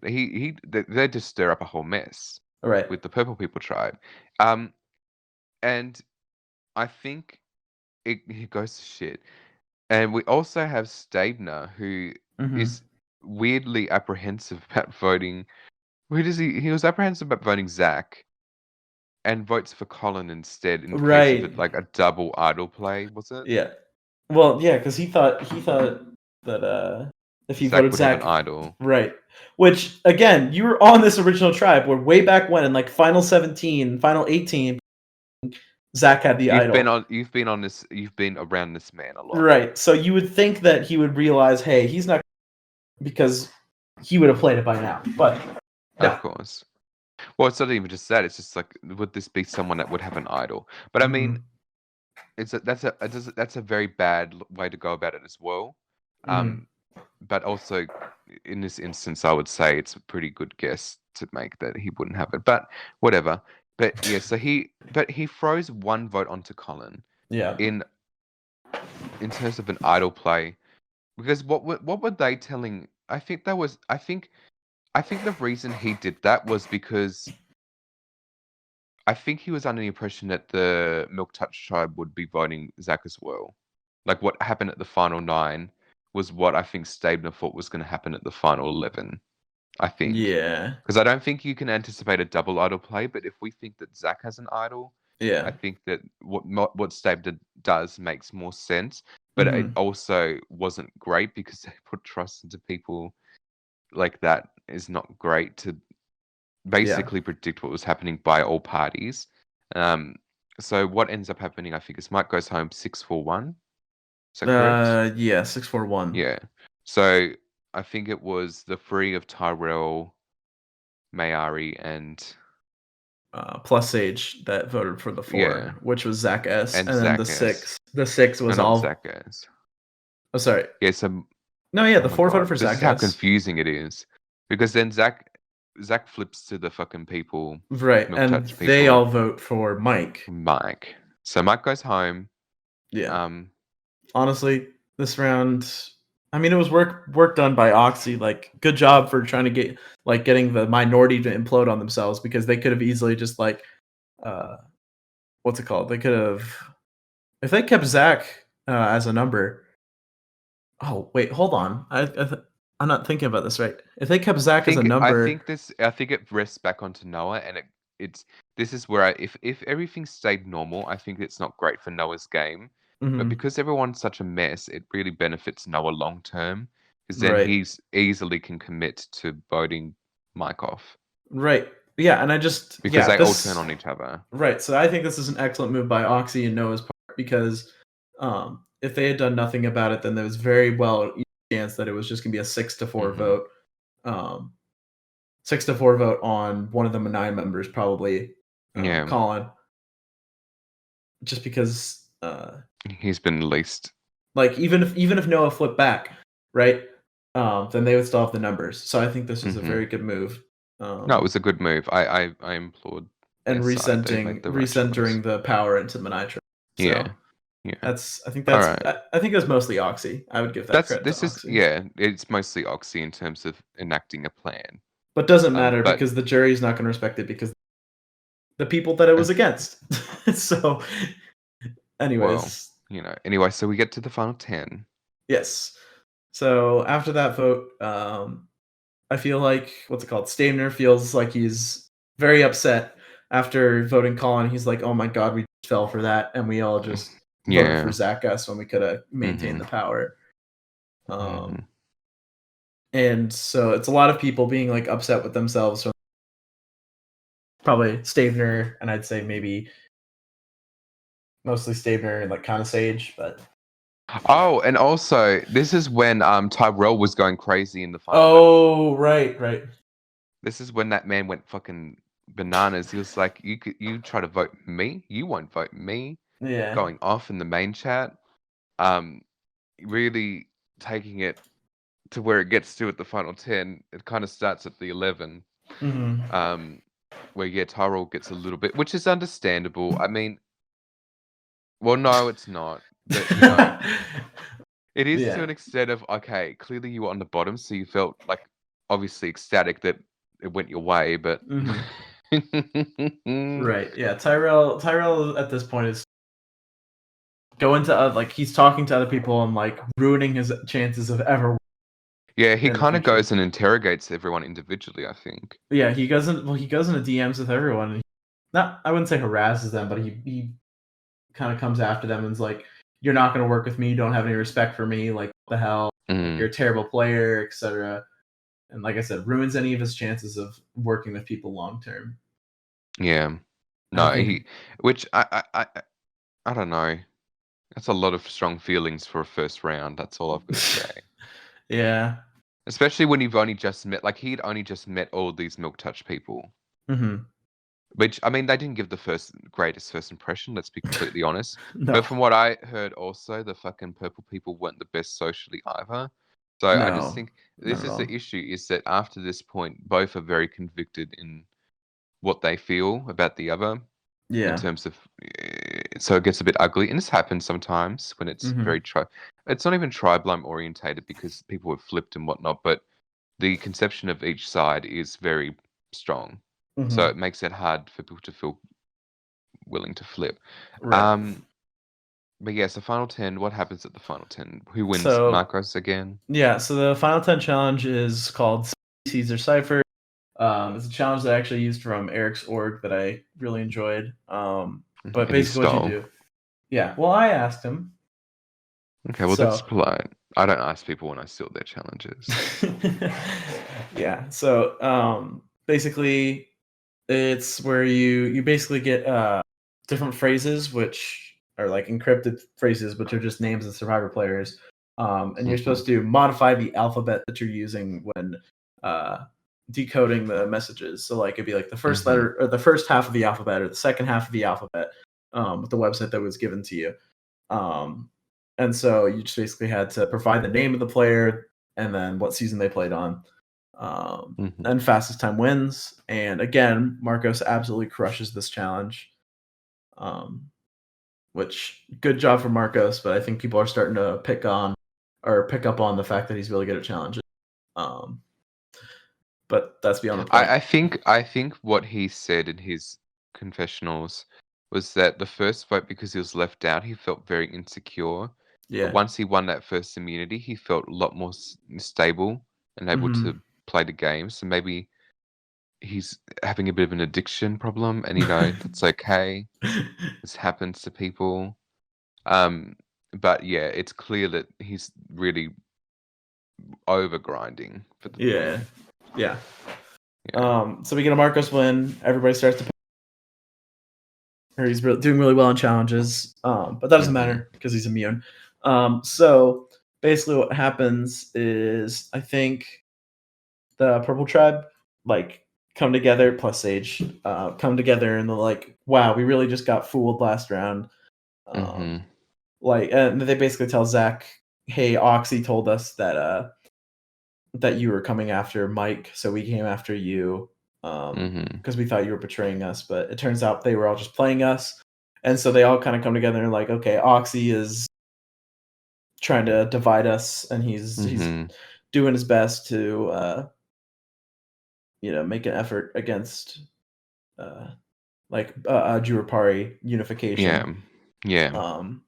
[SPEAKER 2] They just stir up a whole mess
[SPEAKER 1] right.
[SPEAKER 2] with the Purple People tribe, um, and I think it goes to shit. And we also have Stabner, who
[SPEAKER 1] Mhm.
[SPEAKER 2] is weirdly apprehensive about voting. Who does he? He was apprehensive about voting Zach, and votes for Colin instead in case of
[SPEAKER 1] Right.
[SPEAKER 2] it like a double idol play. Was it?
[SPEAKER 1] Yeah. Well, yeah, because he thought that if he
[SPEAKER 2] Zach
[SPEAKER 1] voted
[SPEAKER 2] would have an
[SPEAKER 1] Zach,
[SPEAKER 2] idol.
[SPEAKER 1] right? Which again, you were on this original tribe where way back when in like Final 17, Final 18, Zach had the idol.
[SPEAKER 2] You've been on this you've been around this man a lot.
[SPEAKER 1] Right. So you would think that he would realize, hey, he's not because he would have played it by now. But
[SPEAKER 2] Of
[SPEAKER 1] no.
[SPEAKER 2] course. Well, it's not even just that. It's just like, would this be someone that would have an idol? But I mean,
[SPEAKER 1] Mhm.
[SPEAKER 2] that's a very bad way to go about it as well.
[SPEAKER 1] Mhm.
[SPEAKER 2] But also, in this instance, I would say it's a pretty good guess to make that he wouldn't have it. But whatever. But yeah, but he throws one vote onto Colin
[SPEAKER 1] Yeah.
[SPEAKER 2] in terms of an idol play because what were they telling? I think the reason he did that was because I think he was under the impression that the Milk Touch tribe would be voting Zach as well. Like what happened at the final 9 was what I think Stabner thought was going to happen at the final 11. I think
[SPEAKER 1] Yeah.
[SPEAKER 2] because I don't think you can anticipate a double idol play, but if we think that Zach has an idol, I
[SPEAKER 1] Yeah.
[SPEAKER 2] think that what Stabner does makes more sense. But it
[SPEAKER 1] Mhm.
[SPEAKER 2] also wasn't great because they put trust into people like that is not great to
[SPEAKER 1] Yeah.
[SPEAKER 2] basically predict what was happening by all parties. Um, so what ends up happening, I think, is Mike goes home 6-4-1. Is that correct?
[SPEAKER 1] Yeah, 641.
[SPEAKER 2] Yeah. So I think it was the three of Tyrell, Mayari, and
[SPEAKER 1] Plus Sage that voted for the
[SPEAKER 2] yeah,
[SPEAKER 1] 4, which was Zach S,
[SPEAKER 2] and
[SPEAKER 1] and then the
[SPEAKER 2] Zach S.
[SPEAKER 1] 6. The 6
[SPEAKER 2] No,
[SPEAKER 1] was
[SPEAKER 2] not
[SPEAKER 1] all.
[SPEAKER 2] Zach S.
[SPEAKER 1] Oh, sorry.
[SPEAKER 2] Yeah. So
[SPEAKER 1] No, yeah,
[SPEAKER 2] oh
[SPEAKER 1] the
[SPEAKER 2] my
[SPEAKER 1] 4 voted
[SPEAKER 2] god,
[SPEAKER 1] for
[SPEAKER 2] this is
[SPEAKER 1] Zach
[SPEAKER 2] how
[SPEAKER 1] S.
[SPEAKER 2] confusing it is because then Zach flips to the fucking people,
[SPEAKER 1] Right,
[SPEAKER 2] Milk
[SPEAKER 1] and
[SPEAKER 2] Touch
[SPEAKER 1] they all
[SPEAKER 2] people,
[SPEAKER 1] vote for Mike.
[SPEAKER 2] Mike. So Mike goes home.
[SPEAKER 1] Yeah.
[SPEAKER 2] Um,
[SPEAKER 1] Honestly, this round, I mean, it was work done by Oxy. Like, good job for trying to getting the minority to implode on themselves, because they could have easily just uh, what's it called? They could have, if they kept Zach as a number. Oh wait, hold on. I'm not thinking about this right. If they kept Zach as a
[SPEAKER 2] I
[SPEAKER 1] number,
[SPEAKER 2] think this I think it rests back onto Noah, and it's this is where if everything stayed normal, I think it's not great for Noah's game. But
[SPEAKER 1] mhm,
[SPEAKER 2] because everyone's such a mess, it really benefits Noah long term, because then
[SPEAKER 1] right,
[SPEAKER 2] he's easily can commit to voting Mike off
[SPEAKER 1] right, yeah, and
[SPEAKER 2] because
[SPEAKER 1] yeah,
[SPEAKER 2] they all turn
[SPEAKER 1] this
[SPEAKER 2] on each other.
[SPEAKER 1] right. So I think this is an excellent move by Oxy and Noah's part, because if they had done nothing about it, then there was very well a chance that it was just gonna be a 6-4
[SPEAKER 2] Hmm.
[SPEAKER 1] vote. Um, 6-4 vote on one of the 9 members, probably
[SPEAKER 2] Yeah,
[SPEAKER 1] Colin, just because
[SPEAKER 2] he's been least.
[SPEAKER 1] like, even if Noah flipped back, right, then they would still have the numbers. So I think this was a
[SPEAKER 2] Hmm.
[SPEAKER 1] very good move,
[SPEAKER 2] No, it
[SPEAKER 1] um,
[SPEAKER 2] was a good move. I applaud
[SPEAKER 1] and
[SPEAKER 2] their side. They made the right choice.
[SPEAKER 1] recentering the power into Manitra. So
[SPEAKER 2] Yeah, yeah. All
[SPEAKER 1] that's
[SPEAKER 2] right.
[SPEAKER 1] I think it was mostly Oxy. I would give that credit to
[SPEAKER 2] This is
[SPEAKER 1] Oxy,
[SPEAKER 2] yeah, it's mostly Oxy in terms of enacting a plan.
[SPEAKER 1] but doesn't matter
[SPEAKER 2] But
[SPEAKER 1] because the jury's not going to respect it, because the people that it
[SPEAKER 2] uh,
[SPEAKER 1] was against. So,
[SPEAKER 2] well,
[SPEAKER 1] anyways,
[SPEAKER 2] anyway, so we get to the final 10.
[SPEAKER 1] yes. So after that vote, I feel like, what's it called? Stabner feels like he's very upset after voting Colin. He's like, "Oh my god, we fell for that, and we all
[SPEAKER 2] Mm,
[SPEAKER 1] just voted for
[SPEAKER 2] yeah.
[SPEAKER 1] Zach Gus when we could have maintained
[SPEAKER 2] Mhm.
[SPEAKER 1] the power." Um,
[SPEAKER 2] Mhm.
[SPEAKER 1] and so it's a lot of people being like upset with themselves. From probably Stabner, and I'd say maybe mostly Stabner and like kind of Sage, but
[SPEAKER 2] Oh, and also this is when Tyrell was going crazy in the final battle.
[SPEAKER 1] oh right, right,
[SPEAKER 2] This is when that man went fucking bananas. He was like, you try to vote me? You won't vote me."
[SPEAKER 1] yeah,
[SPEAKER 2] Going off in the main chat. Um really taking it to where it gets to at the final 10. It kind of starts at the 11.
[SPEAKER 1] hmm
[SPEAKER 2] Um where yeah, Tyrell gets a little bit, which is understandable. I mean, well, no, it's not. But it is to
[SPEAKER 1] yeah,
[SPEAKER 2] an extent of okay, clearly you were on the bottom, so you felt like obviously ecstatic that it went your way, but
[SPEAKER 1] hmm right, yeah. Tyrell at this point is going to like, he's talking to other people and like ruining his chances of ever
[SPEAKER 2] yeah, he
[SPEAKER 1] in the
[SPEAKER 2] kind of
[SPEAKER 1] future.
[SPEAKER 2] goes and interrogates everyone individually, I think.
[SPEAKER 1] Yeah, he goes into DMs with everyone. And not, I wouldn't say harasses them, but he kind of comes after them and is like, "You're not going to work with me. You don't have any respect for me. Like, what the hell? Like,
[SPEAKER 2] Mm,
[SPEAKER 1] you're a terrible player, etc." And like I said, ruins any of his chances of working with people long term.
[SPEAKER 2] yeah.
[SPEAKER 1] And I
[SPEAKER 2] No,
[SPEAKER 1] think,
[SPEAKER 2] which I don't know. That's a lot of strong feelings for a first round. That's all I've got to say.
[SPEAKER 1] yeah,
[SPEAKER 2] Especially when you've only just met, like he'd only just met all these Milk Touch people.
[SPEAKER 1] hmm
[SPEAKER 2] Which, I mean, they didn't give the greatest first impression, let's be completely honest.
[SPEAKER 1] no,
[SPEAKER 2] But from what I heard also, the fucking purple people weren't the best socially either. So I just
[SPEAKER 1] no,
[SPEAKER 2] think
[SPEAKER 1] not
[SPEAKER 2] this
[SPEAKER 1] at
[SPEAKER 2] is the
[SPEAKER 1] all.
[SPEAKER 2] issue, is that after this point, both are very convicted in what they feel about the other in
[SPEAKER 1] Yeah.
[SPEAKER 2] terms of so it gets a bit ugly. And this happens sometimes when it's
[SPEAKER 1] hmm
[SPEAKER 2] very it's not even tribe orientated because people have flipped and whatnot, but the conception of each side is very strong. So
[SPEAKER 1] hmm
[SPEAKER 2] it makes it hard for people to feel willing to flip.
[SPEAKER 1] Right.
[SPEAKER 2] Um, but yes, the final 10, what happens at the final 10? Who wins?
[SPEAKER 1] So
[SPEAKER 2] Marcos again?
[SPEAKER 1] yeah, so the Final 10 challenge is called Caesar Cipher. It's a challenge that I actually used from Eric's org that I really enjoyed. But
[SPEAKER 2] And he
[SPEAKER 1] basically, what you
[SPEAKER 2] stole.
[SPEAKER 1] do, yeah. Well, I asked him,
[SPEAKER 2] Okay, well, that's
[SPEAKER 1] so
[SPEAKER 2] polite. I don't ask people when I steal their challenges.
[SPEAKER 1] yeah. So basically, it's where you basically get different phrases, which are like encrypted phrases, which are just names of Survivor players. And you're
[SPEAKER 2] Hmm.
[SPEAKER 1] supposed to modify the alphabet that you're using when uh, decoding the messages. So like, it'd be like the first
[SPEAKER 2] Hmm.
[SPEAKER 1] letter or the first half of the alphabet or the second half of the alphabet, with the website that was given to you. Um, and so you just basically had to provide the name of the player and then what season they played on.
[SPEAKER 2] Hmm.
[SPEAKER 1] And fastest time wins. And again, Marcos absolutely crushes this challenge. Um, which good job for Marcos, but I think people are starting to pick up on the fact that he's really good at challenges. Um, but that's beyond the point.
[SPEAKER 2] I think what he said in his confessionals was that the first vote, because he was left out, he felt very insecure. But
[SPEAKER 1] Yeah.
[SPEAKER 2] once he won that first immunity, he felt a lot more stable and able
[SPEAKER 1] Mm-hmm.
[SPEAKER 2] to play the game. So maybe he's having a bit of an addiction problem, and that's okay. This happens to people. But yeah, it's clear that he's really over grinding for the
[SPEAKER 1] Yeah. Yeah.
[SPEAKER 2] yeah.
[SPEAKER 1] So we get a Marcos win. Everybody starts to. Or he's doing really well in challenges, but that doesn't
[SPEAKER 2] Mhm.
[SPEAKER 1] matter because he's immune. So basically, what happens is I think the Purple Tribe like come together plus Sage come together and they're like, "Wow, we really just got fooled last round."
[SPEAKER 2] Mhm.
[SPEAKER 1] Like, and they basically tell Zach, "Hey, Oxy told us that you were coming after Mike, so we came after you
[SPEAKER 2] Mhm.
[SPEAKER 1] because we thought you were betraying us, but it turns out they were all just playing us." And so they all kind of come together and like, okay, Oxy is trying to divide us, and he's
[SPEAKER 2] Mhm.
[SPEAKER 1] doing his best to make an effort against uh, Jurapari
[SPEAKER 2] Yeah.
[SPEAKER 1] unification,
[SPEAKER 2] Yeah.
[SPEAKER 1] um,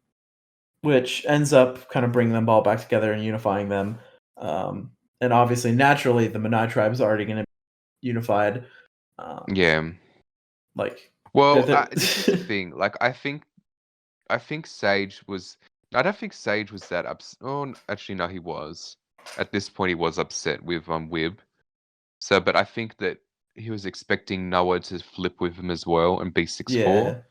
[SPEAKER 1] which ends up kind of bringing them all back together and unifying them. And obviously, naturally, the Manai tribe is already going to be unified. Um,
[SPEAKER 2] Yeah.
[SPEAKER 1] like,
[SPEAKER 2] Well,
[SPEAKER 1] they're
[SPEAKER 2] this is the thing. Like, I think Sage was. I don't think Sage was that upset. Oh, actually, no, he was. At this point, he was upset with Wib. So, but I think that he was expecting Noah to flip with him as well and be 6-4,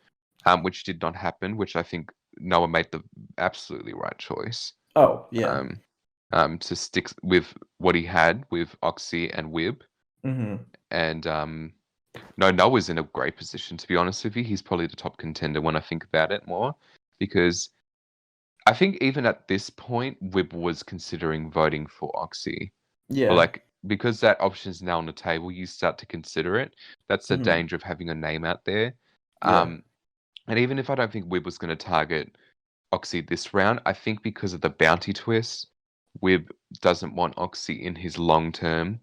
[SPEAKER 1] yeah.
[SPEAKER 2] which did not happen. Which I think Noah made the absolutely right choice.
[SPEAKER 1] Oh, yeah.
[SPEAKER 2] Um, to stick with what he had with Oxy and Wib,
[SPEAKER 1] Mhm.
[SPEAKER 2] and no, Noah's in a great position, to be honest with you. He's probably the top contender when I think about it more, because I think even at this point, Wib was considering voting for Oxy. But
[SPEAKER 1] Yeah.
[SPEAKER 2] like, because that option is now on the table, you start to consider it. That's the
[SPEAKER 1] Mhm.
[SPEAKER 2] danger of having a name out there.
[SPEAKER 1] Yeah.
[SPEAKER 2] And even if I don't think Wib was going to target Oxy this round, I think because of the bounty twist, Wib doesn't want Oxy in his long term.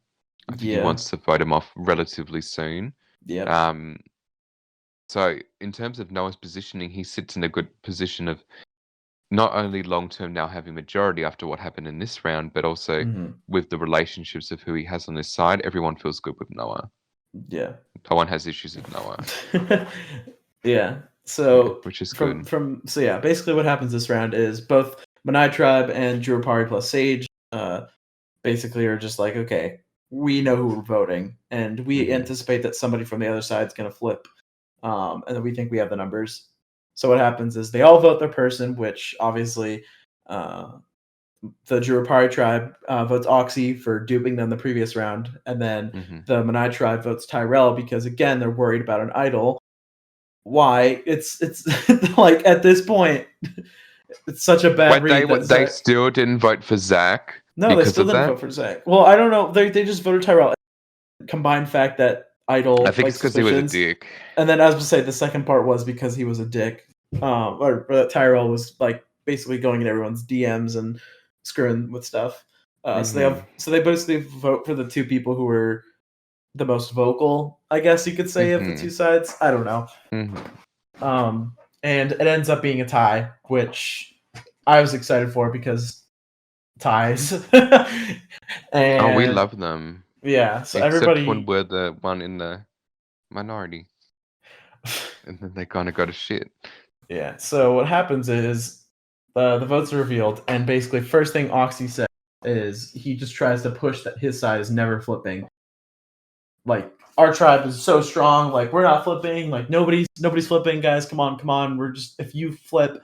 [SPEAKER 2] I think he
[SPEAKER 1] Yeah.
[SPEAKER 2] wants to vote him off relatively soon.
[SPEAKER 1] Yep.
[SPEAKER 2] Um, So in terms of Noah's positioning, he sits in a good position of not only long term now having majority after what happened in this round, but also
[SPEAKER 1] Mhm.
[SPEAKER 2] with the relationships of who he has on his side. Everyone feels good with Noah.
[SPEAKER 1] Yeah.
[SPEAKER 2] No one has issues with Noah.
[SPEAKER 1] Yeah.
[SPEAKER 2] Yeah,
[SPEAKER 1] So
[SPEAKER 2] which is
[SPEAKER 1] from
[SPEAKER 2] good.
[SPEAKER 1] from so yeah, basically what happens this round is both Manai tribe and Jurapari plus Sage basically are just like, okay, we know who we're voting, and we
[SPEAKER 2] Mhm.
[SPEAKER 1] anticipate that somebody from the other side is going to flip, and then we think we have the numbers. So what happens is they all vote their person, which obviously uh, the Jurapari tribe votes Oxy for duping them the previous round, and then
[SPEAKER 2] Mhm.
[SPEAKER 1] the Manai tribe votes Tyrell because again they're worried about an idol. Why? It's like at this point, it's such a bad
[SPEAKER 2] Wait,
[SPEAKER 1] read that
[SPEAKER 2] they
[SPEAKER 1] Zach.
[SPEAKER 2] still didn't vote for Zach
[SPEAKER 1] No, they
[SPEAKER 2] because
[SPEAKER 1] still
[SPEAKER 2] of
[SPEAKER 1] didn't
[SPEAKER 2] that?
[SPEAKER 1] vote for Zach. Well, I don't know. They just voted Tyrell. Combined fact that
[SPEAKER 2] I
[SPEAKER 1] idol
[SPEAKER 2] think
[SPEAKER 1] like
[SPEAKER 2] it's because he was a
[SPEAKER 1] suspicions,
[SPEAKER 2] dick.
[SPEAKER 1] and then as to say the second part was because he was a dick, or that Tyrell was like basically going in everyone's DMs and screwing with stuff.
[SPEAKER 2] Mhm.
[SPEAKER 1] So they basically vote for the two people who were the most vocal, I guess you could say, of the two
[SPEAKER 2] Mhm.
[SPEAKER 1] sides. I don't know.
[SPEAKER 2] Mhm.
[SPEAKER 1] And it ends up being a tie, which I was excited for because ties.
[SPEAKER 2] Oh, we
[SPEAKER 1] And
[SPEAKER 2] love them.
[SPEAKER 1] yeah, so
[SPEAKER 2] Except when
[SPEAKER 1] everybody.
[SPEAKER 2] we're the one in the minority. And then they kind of go to shit.
[SPEAKER 1] Yeah. So what happens is the votes are revealed, and basically, first thing Oxy says is he just tries to push that his side is never flipping. Like our tribe is so strong, like we're not flipping, like nobody's flipping, guys. Come on. We're just if you flip,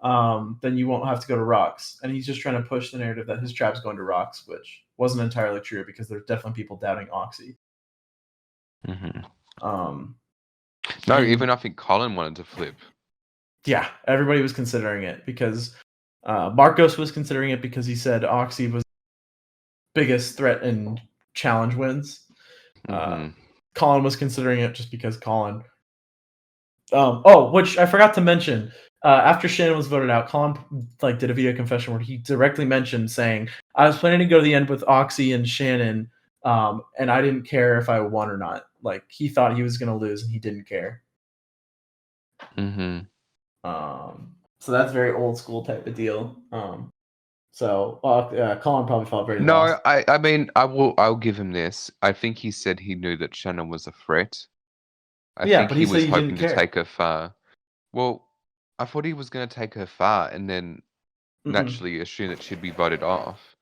[SPEAKER 1] then you won't have to go to rocks. And he's just trying to push the narrative that his tribe's going to rocks, which wasn't entirely true because there's definitely people doubting Oxy.
[SPEAKER 2] Mhm.
[SPEAKER 1] Um,
[SPEAKER 2] No, even
[SPEAKER 1] and
[SPEAKER 2] I think Colin wanted to flip.
[SPEAKER 1] yeah, everybody was considering it because Marcos was considering it because he said Oxy was biggest threat in challenge wins. Uh,
[SPEAKER 2] Mhm.
[SPEAKER 1] Colin was considering it just because Colin. Which I forgot to mention. After Shannon was voted out, Colin like did a video confession where he directly mentioned saying, "I was planning to go to the end with Oxy and Shannon, and I didn't care if I won or not. Like he thought he was going to lose, and he didn't care."
[SPEAKER 2] Mm-hmm.
[SPEAKER 1] So that's very old school type of deal. So Colin probably felt very lost.
[SPEAKER 2] No, I mean, I'll give him this. I think he said he knew that Shannon was a threat. I
[SPEAKER 1] Yeah,
[SPEAKER 2] think
[SPEAKER 1] but he
[SPEAKER 2] he
[SPEAKER 1] said
[SPEAKER 2] was
[SPEAKER 1] he didn't
[SPEAKER 2] hoping to
[SPEAKER 1] care.
[SPEAKER 2] take her far. Well, I thought he was going to take her far and then
[SPEAKER 1] Mm-mm.
[SPEAKER 2] naturally assume that she'd be voted off.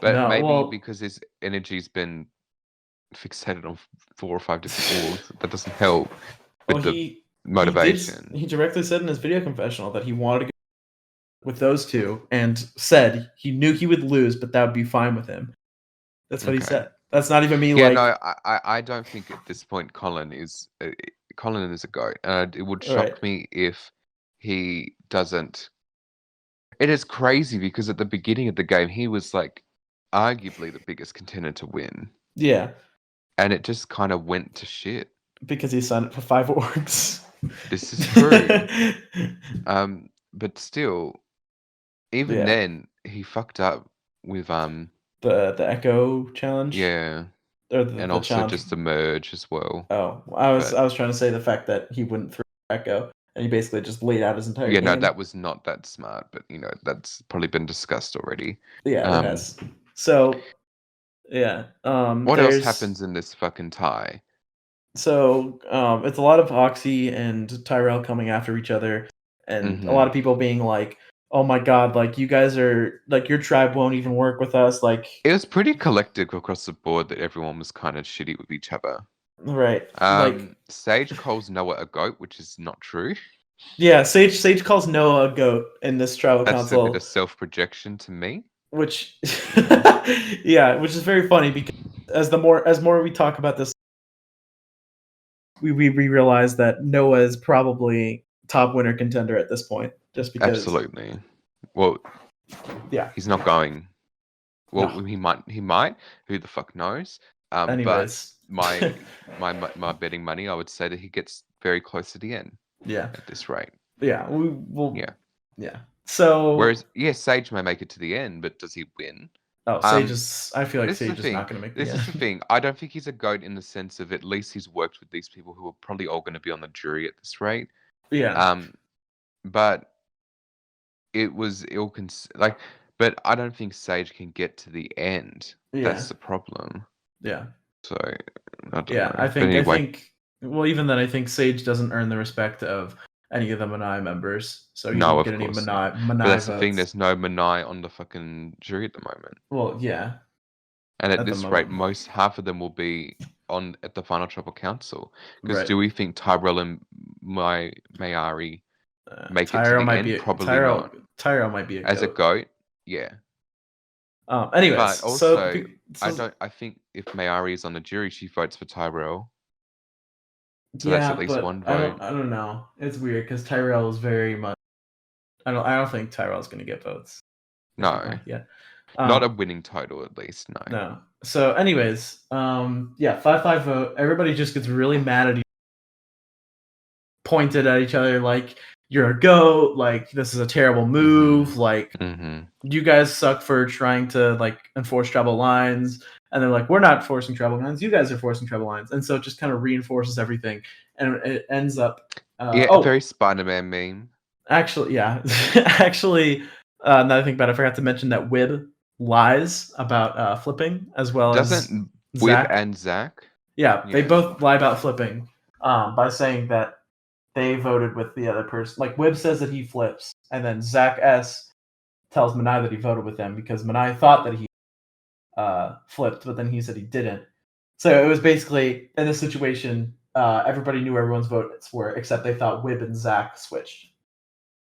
[SPEAKER 2] But
[SPEAKER 1] No,
[SPEAKER 2] maybe
[SPEAKER 1] well,
[SPEAKER 2] because his energy's been fixated on 4 or 5 different orgs, that doesn't help
[SPEAKER 1] well
[SPEAKER 2] with the
[SPEAKER 1] he
[SPEAKER 2] motivation.
[SPEAKER 1] directly said in his video confessional that he wanted to go with those two, and said he knew he would lose, but that would be fine with him. That's what he
[SPEAKER 2] Okay.
[SPEAKER 1] said. That's not even me
[SPEAKER 2] Yeah,
[SPEAKER 1] like,
[SPEAKER 2] no, I don't think at this point Colin is a goat. And it would
[SPEAKER 1] all right,
[SPEAKER 2] shock me if he doesn't. It is crazy because at the beginning of the game, he was like arguably the biggest contender to win,
[SPEAKER 1] yeah,
[SPEAKER 2] and it just kind of went to shit.
[SPEAKER 1] because he signed up for 5 orgs.
[SPEAKER 2] This is true. But still, even
[SPEAKER 1] Yeah,
[SPEAKER 2] then, he fucked up with
[SPEAKER 1] the Echo challenge,
[SPEAKER 2] yeah,
[SPEAKER 1] or
[SPEAKER 2] and
[SPEAKER 1] the
[SPEAKER 2] also
[SPEAKER 1] challenge.
[SPEAKER 2] just the merge as well.
[SPEAKER 1] Oh,
[SPEAKER 2] But
[SPEAKER 1] I was trying to say the fact that he wouldn't throw Echo, and he basically just laid out his entire
[SPEAKER 2] yeah, no,
[SPEAKER 1] game.
[SPEAKER 2] that was not that smart. But that's probably been discussed already.
[SPEAKER 1] Yeah, it
[SPEAKER 2] Um,
[SPEAKER 1] has. So yeah,
[SPEAKER 2] what else
[SPEAKER 1] there's
[SPEAKER 2] happens in this fucking tie?
[SPEAKER 1] it's a lot of Oxy and Tyrell coming after each other, and a
[SPEAKER 2] Mm-hmm.
[SPEAKER 1] lot of people being like, "Oh my god, like you guys are like your tribe won't even work with us." Like,
[SPEAKER 2] It was pretty collective across the board that everyone was kind of shitty with each other.
[SPEAKER 1] right, like
[SPEAKER 2] Sage calls Noah a goat, which is not true.
[SPEAKER 1] yeah, Sage calls Noah a goat in this tribal
[SPEAKER 2] That's a bit of
[SPEAKER 1] council,
[SPEAKER 2] self-projection to me.
[SPEAKER 1] which yeah, which is very funny because as more we talk about this, we realize that Noah is probably top winner contender at this point, just because
[SPEAKER 2] Absolutely. Well,
[SPEAKER 1] yeah,
[SPEAKER 2] he's not going. Well,
[SPEAKER 1] no.
[SPEAKER 2] he might. He might. Who the fuck knows? But
[SPEAKER 1] Anyways,
[SPEAKER 2] my betting money, I would say that he gets very close to the end
[SPEAKER 1] yeah,
[SPEAKER 2] at this rate.
[SPEAKER 1] yeah, we will,
[SPEAKER 2] Yeah.
[SPEAKER 1] yeah. So,
[SPEAKER 2] Whereas, yes, Sage may make it to the end, but does he win?
[SPEAKER 1] oh, Sage
[SPEAKER 2] Um,
[SPEAKER 1] is. I feel like
[SPEAKER 2] this is the
[SPEAKER 1] Sage is
[SPEAKER 2] thing.
[SPEAKER 1] not going to make the
[SPEAKER 2] This is
[SPEAKER 1] end.
[SPEAKER 2] the thing. I don't think he's a goat in the sense of at least he's worked with these people who are probably all going to be on the jury at this rate.
[SPEAKER 1] Yeah,
[SPEAKER 2] Um, but it was like, but I don't think Sage can get to the end.
[SPEAKER 1] yeah,
[SPEAKER 2] That's the problem.
[SPEAKER 1] yeah,
[SPEAKER 2] So I don't
[SPEAKER 1] yeah.
[SPEAKER 2] know. But
[SPEAKER 1] I
[SPEAKER 2] anyway,
[SPEAKER 1] think. Well, even then, I think Sage doesn't earn the respect of any of the Manai members, so he
[SPEAKER 2] no,
[SPEAKER 1] didn't
[SPEAKER 2] of
[SPEAKER 1] get any
[SPEAKER 2] course not. But
[SPEAKER 1] Manai
[SPEAKER 2] that's the thing.
[SPEAKER 1] votes.
[SPEAKER 2] There's no Manai on the fucking jury at the moment.
[SPEAKER 1] Well, yeah,
[SPEAKER 2] And at
[SPEAKER 1] at the
[SPEAKER 2] this rate,
[SPEAKER 1] moment,
[SPEAKER 2] most half of them will be on at the final tribal council. Because
[SPEAKER 1] right.
[SPEAKER 2] do we think Tyrell and Mayari make it to
[SPEAKER 1] Tyrell
[SPEAKER 2] the
[SPEAKER 1] might
[SPEAKER 2] end?
[SPEAKER 1] be
[SPEAKER 2] Probably not.
[SPEAKER 1] Tyrell might be a
[SPEAKER 2] As a
[SPEAKER 1] goat.
[SPEAKER 2] goat, yeah.
[SPEAKER 1] Anyways,
[SPEAKER 2] But also, I
[SPEAKER 1] so
[SPEAKER 2] don't. I think if Mayari is on the jury, she votes for Tyrell. So that's at
[SPEAKER 1] yeah,
[SPEAKER 2] least
[SPEAKER 1] but
[SPEAKER 2] one vote.
[SPEAKER 1] I don't know. It's weird because Tyrell is very much. I don't think Tyrell's going to get votes. If he
[SPEAKER 2] No,
[SPEAKER 1] might, yeah.
[SPEAKER 2] not a
[SPEAKER 1] Um,
[SPEAKER 2] winning total at least. No.
[SPEAKER 1] no. So, anyways, yeah, 5-5 vote. Everybody just gets really mad at pointed at each other like you're a goat. Like this is a terrible move.
[SPEAKER 2] Mm-hmm.
[SPEAKER 1] Like
[SPEAKER 2] Mm-hmm.
[SPEAKER 1] you guys suck for trying to like enforce tribal lines. And they're like, we're not forcing tribal lines. You guys are forcing tribal lines. And so it just kind of reinforces everything, and it ends up.
[SPEAKER 2] Yeah, a very
[SPEAKER 1] Oh,
[SPEAKER 2] Spider-Man meme.
[SPEAKER 1] actually, yeah. Actually, now that I think about it, I forgot to mention that Wib lies about flipping as well as
[SPEAKER 2] Doesn't Wib
[SPEAKER 1] Zach.
[SPEAKER 2] and Zach?
[SPEAKER 1] Yeah, they
[SPEAKER 2] Yeah.
[SPEAKER 1] both lie about flipping by saying that they voted with the other person. Like Wib says that he flips, and then Zach S tells Manai that he voted with them because Manai thought that he flipped, but then he said he didn't. So it was basically in this situation, everybody knew everyone's votes were, except they thought Wib and Zach switched.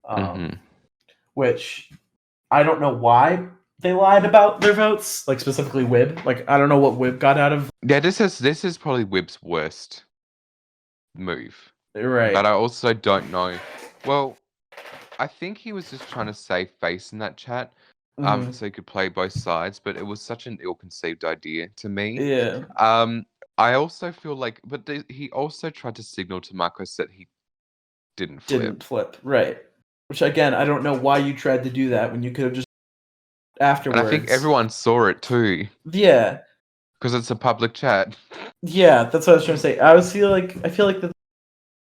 [SPEAKER 2] Mm-hmm.
[SPEAKER 1] Which I don't know why they lied about their votes, like specifically Wib. Like I don't know what Wib got out of.
[SPEAKER 2] Yeah, this is probably Wib's worst move.
[SPEAKER 1] Right.
[SPEAKER 2] But I also don't know. Well, I think he was just trying to save face in that chat,
[SPEAKER 1] Mm-hmm.
[SPEAKER 2] so he could play both sides. But it was such an ill-conceived idea to me.
[SPEAKER 1] Yeah.
[SPEAKER 2] I also feel like, but he also tried to signal to Marcos that he didn't flip.
[SPEAKER 1] Didn't flip. Right. Which again, I don't know why you tried to do that when you could have just
[SPEAKER 2] And I think
[SPEAKER 1] afterwards.
[SPEAKER 2] everyone saw it too,
[SPEAKER 1] Yeah,
[SPEAKER 2] because it's a public chat.
[SPEAKER 1] yeah, that's what I was trying to say. I feel like I feel like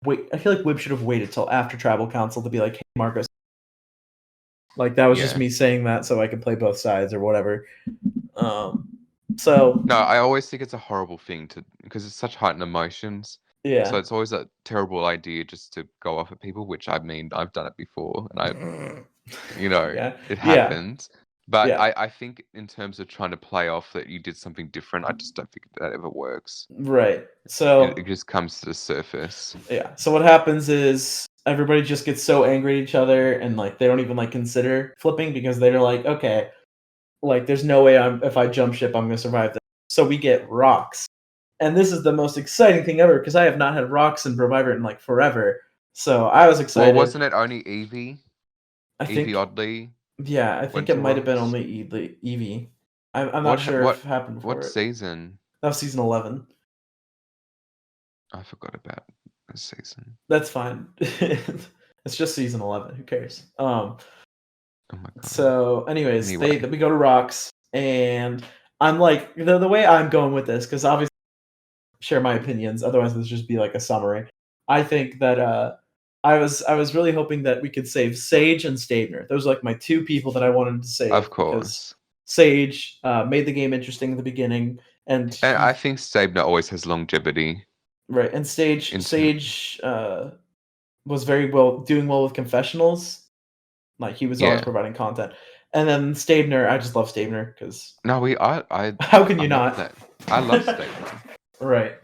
[SPEAKER 1] Wib should have waited till after Tribal Council to be like, hey, Marcos. Like that was just
[SPEAKER 2] Yeah.
[SPEAKER 1] me saying that so I could play both sides or whatever. Um, so
[SPEAKER 2] No, I always think it's a horrible thing to because it's such heightened emotions. So
[SPEAKER 1] yeah,
[SPEAKER 2] it's always a terrible idea just to go off at people, which I mean, I've done it before and
[SPEAKER 1] yeah,
[SPEAKER 2] it
[SPEAKER 1] yeah,
[SPEAKER 2] happens. But
[SPEAKER 1] yeah.
[SPEAKER 2] I think in terms of trying to play off that you did something different, I just don't think that ever works.
[SPEAKER 1] Right.
[SPEAKER 2] It
[SPEAKER 1] So
[SPEAKER 2] just comes to the surface.
[SPEAKER 1] yeah. So what happens is everybody just gets so angry at each other and like they don't even like consider flipping because they're like, okay, like there's no way if I jump ship I'm gonna survive this. So we get rocks. And this is the most exciting thing ever because I have not had rocks in Brovivor in like forever. So I was
[SPEAKER 2] Well,
[SPEAKER 1] excited.
[SPEAKER 2] wasn't it only Evie?
[SPEAKER 1] I
[SPEAKER 2] Evie
[SPEAKER 1] think
[SPEAKER 2] Oddly
[SPEAKER 1] yeah, I think
[SPEAKER 2] went
[SPEAKER 1] it
[SPEAKER 2] to
[SPEAKER 1] might have been
[SPEAKER 2] rocks.
[SPEAKER 1] only Eevee. I'm not sure if it happened
[SPEAKER 2] What
[SPEAKER 1] before it.
[SPEAKER 2] season?
[SPEAKER 1] That was season 11.
[SPEAKER 2] I forgot about the season.
[SPEAKER 1] That's fine. It's just season 11. Who cares?
[SPEAKER 2] Oh my god.
[SPEAKER 1] So, anyways,
[SPEAKER 2] Anyway,
[SPEAKER 1] we go to rocks, and I'm like the way I'm going with this because obviously share my opinions. Otherwise, this just be like a summary. I think that I was really hoping that we could save Sage and Stabner. Those are like my two people that I wanted to
[SPEAKER 2] of
[SPEAKER 1] save because
[SPEAKER 2] course.
[SPEAKER 1] Sage made the game interesting in the beginning, and
[SPEAKER 2] And I
[SPEAKER 1] he
[SPEAKER 2] think Stabner always has longevity
[SPEAKER 1] right and
[SPEAKER 2] into
[SPEAKER 1] Sage was very well doing well with confessionals. Like he was always
[SPEAKER 2] yeah.
[SPEAKER 1] providing content, and then Stabner. I just love Stabner because
[SPEAKER 2] No,
[SPEAKER 1] how can
[SPEAKER 2] I
[SPEAKER 1] you
[SPEAKER 2] love
[SPEAKER 1] not?
[SPEAKER 2] that. I love Stabner.
[SPEAKER 1] Right.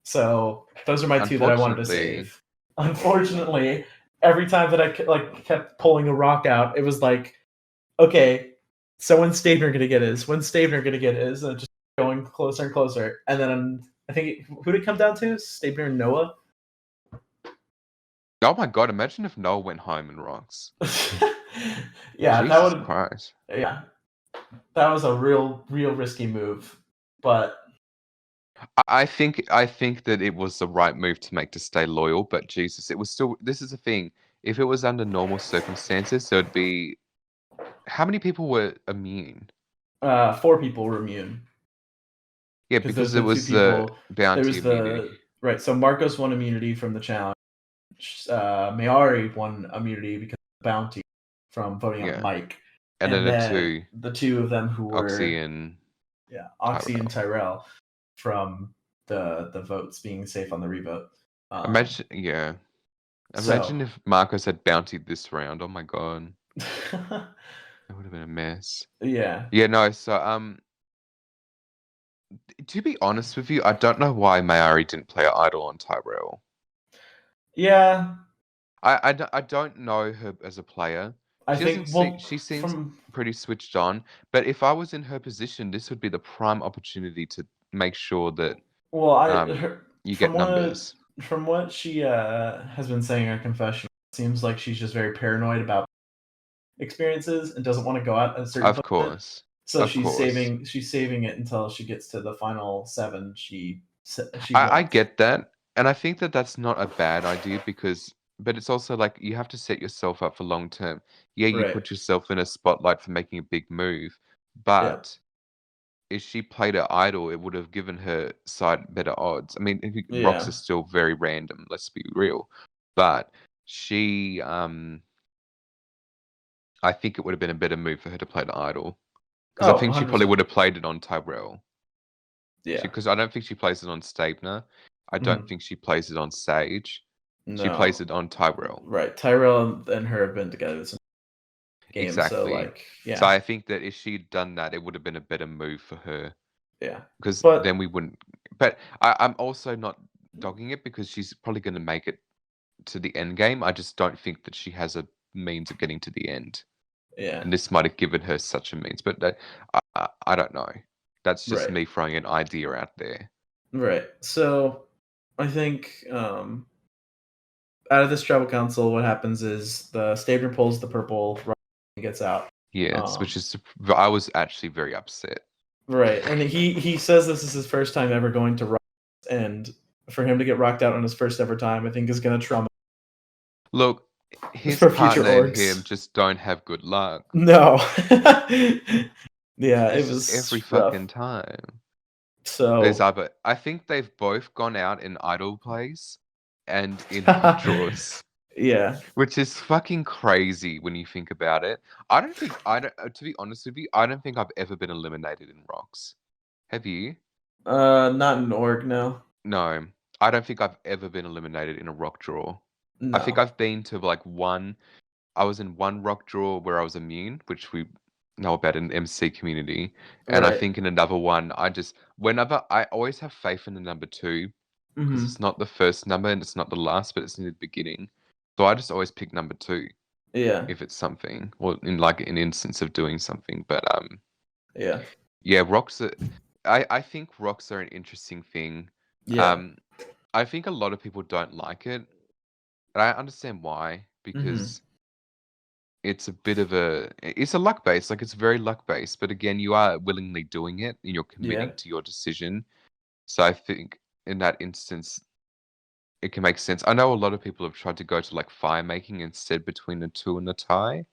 [SPEAKER 1] So those are my two that I wanted to
[SPEAKER 2] Unfortunately,
[SPEAKER 1] save. Unfortunately, every time that like kept pulling a rock out, it was like, okay, so when's Stabner gonna get his? When's Stabner gonna get his? And just going closer and closer. And then I think who did it come down to? Stabner and Noah.
[SPEAKER 2] oh my god, imagine if Noel went home and rocks.
[SPEAKER 1] Yeah, that
[SPEAKER 2] Jesus
[SPEAKER 1] would.
[SPEAKER 2] Christ.
[SPEAKER 1] Yeah, that was a real risky move. But
[SPEAKER 2] I think that it was the right move to make to stay loyal, but Jesus, it was still this is the thing. If it was under normal circumstances, there would be how many people were immune?
[SPEAKER 1] four people were immune
[SPEAKER 2] Yeah,
[SPEAKER 1] because there's
[SPEAKER 2] because it
[SPEAKER 1] the two
[SPEAKER 2] was the
[SPEAKER 1] people. There
[SPEAKER 2] bounty
[SPEAKER 1] was
[SPEAKER 2] immunity.
[SPEAKER 1] the right. So Marcos won immunity from the challenge. Mayari won immunity because of the bounty from voting out
[SPEAKER 2] Yeah.
[SPEAKER 1] Mike,
[SPEAKER 2] And then
[SPEAKER 1] and
[SPEAKER 2] the
[SPEAKER 1] then
[SPEAKER 2] two,
[SPEAKER 1] the two of them who
[SPEAKER 2] Oxy
[SPEAKER 1] were
[SPEAKER 2] and
[SPEAKER 1] Oxy and
[SPEAKER 2] Tyrell.
[SPEAKER 1] Tyrell from the votes being safe on the revote.
[SPEAKER 2] Imagine, yeah.
[SPEAKER 1] So
[SPEAKER 2] Imagine if Marcos had bountied this round. Oh my god, it would have been a mess.
[SPEAKER 1] yeah,
[SPEAKER 2] Yeah, no. So, to be honest with you, I don't know why Mayari didn't play idol on Tyrell.
[SPEAKER 1] yeah.
[SPEAKER 2] I don't know her as a player.
[SPEAKER 1] I think well
[SPEAKER 2] She seems
[SPEAKER 1] from
[SPEAKER 2] pretty switched on. But if I was in her position, this would be the prime opportunity to make sure that
[SPEAKER 1] well I
[SPEAKER 2] um
[SPEAKER 1] her,
[SPEAKER 2] you get numbers.
[SPEAKER 1] from what she has been saying in her confession, it seems like she's just very paranoid about experiences and doesn't want to go out at a certain
[SPEAKER 2] Of
[SPEAKER 1] placement.
[SPEAKER 2] course,
[SPEAKER 1] So
[SPEAKER 2] of course.
[SPEAKER 1] she's saving it until she gets to the final seven. She
[SPEAKER 2] I
[SPEAKER 1] wants.
[SPEAKER 2] get that, and I think that that's not a bad idea because, but it's also like you have to set yourself up for long term. Yeah, you
[SPEAKER 1] Right.
[SPEAKER 2] put yourself in a spotlight for making a big move,
[SPEAKER 1] Yeah.
[SPEAKER 2] but if she played her idol, it would have given her side better odds. I mean, rocks are
[SPEAKER 1] Yeah.
[SPEAKER 2] still very random. Let's be real, but she, I think it would have been a better move for her to play the idol because I
[SPEAKER 1] Oh,
[SPEAKER 2] think she probably
[SPEAKER 1] 100%.
[SPEAKER 2] would have played it on Tyrell.
[SPEAKER 1] Yeah.
[SPEAKER 2] Because I don't think she plays it on Stabner. I don't
[SPEAKER 1] Mhm.
[SPEAKER 2] think she plays it on Sage. She plays
[SPEAKER 1] No.
[SPEAKER 2] it on Tyrell.
[SPEAKER 1] Right. Tyrell and her have been together since the game, so
[SPEAKER 2] Exactly.
[SPEAKER 1] like,
[SPEAKER 2] So
[SPEAKER 1] yeah.
[SPEAKER 2] I think that if she'd done that, it would have been a better move for her
[SPEAKER 1] Yeah.
[SPEAKER 2] because then
[SPEAKER 1] But
[SPEAKER 2] we wouldn't. But I'm also not dogging it because she's probably going to make it to the end game. I just don't think that she has a means of getting to the end,
[SPEAKER 1] yeah.
[SPEAKER 2] and this might have given her such a means. But I don't know. That's just
[SPEAKER 1] Right.
[SPEAKER 2] me throwing an idea out there.
[SPEAKER 1] Right. So I think out of this tribal council, what happens is the Stabner pulls the purple, and gets out.
[SPEAKER 2] Yes,
[SPEAKER 1] Um,
[SPEAKER 2] which is I was actually very upset.
[SPEAKER 1] right, and he says this is his first time ever going to rock, and for him to get rocked out on his first ever time, I think is gonna trauma.
[SPEAKER 2] Look, his
[SPEAKER 1] for future
[SPEAKER 2] partner and him
[SPEAKER 1] orgs.
[SPEAKER 2] just don't have good luck.
[SPEAKER 1] No. Yeah, it
[SPEAKER 2] It's just every
[SPEAKER 1] was rough.
[SPEAKER 2] fucking time. There's
[SPEAKER 1] So
[SPEAKER 2] either I think they've both gone out in idle plays and in rock draws,
[SPEAKER 1] yeah.
[SPEAKER 2] which is fucking crazy when you think about it. I don't to be honest with you, I don't think I've ever been eliminated in rocks. Have you?
[SPEAKER 1] Not an org, no.
[SPEAKER 2] No, I don't think I've ever been eliminated in a rock draw. I think
[SPEAKER 1] No.
[SPEAKER 2] I've been to like one. I was in one rock draw where I was immune, which we know about in the MC community, and I
[SPEAKER 1] Right.
[SPEAKER 2] think in another one, whenever I always have faith in the number two because
[SPEAKER 1] Hmm.
[SPEAKER 2] it's not the first number and it's not the last, but it's in the beginning. So I just always pick number two
[SPEAKER 1] Yeah.
[SPEAKER 2] if it's something, or in like an instance of doing something. But
[SPEAKER 1] Yeah.
[SPEAKER 2] yeah, I think rocks are an interesting thing.
[SPEAKER 1] Yeah.
[SPEAKER 2] Um, I think a lot of people don't like it, and I understand why
[SPEAKER 1] Hmm.
[SPEAKER 2] because it's a luck base, like it's very luck based. But again, you are willingly doing it and you're
[SPEAKER 1] Yeah.
[SPEAKER 2] committing to your decision. So I think in that instance, it can make sense. I know a lot of people have tried to go to like fire making instead between the two and the tie,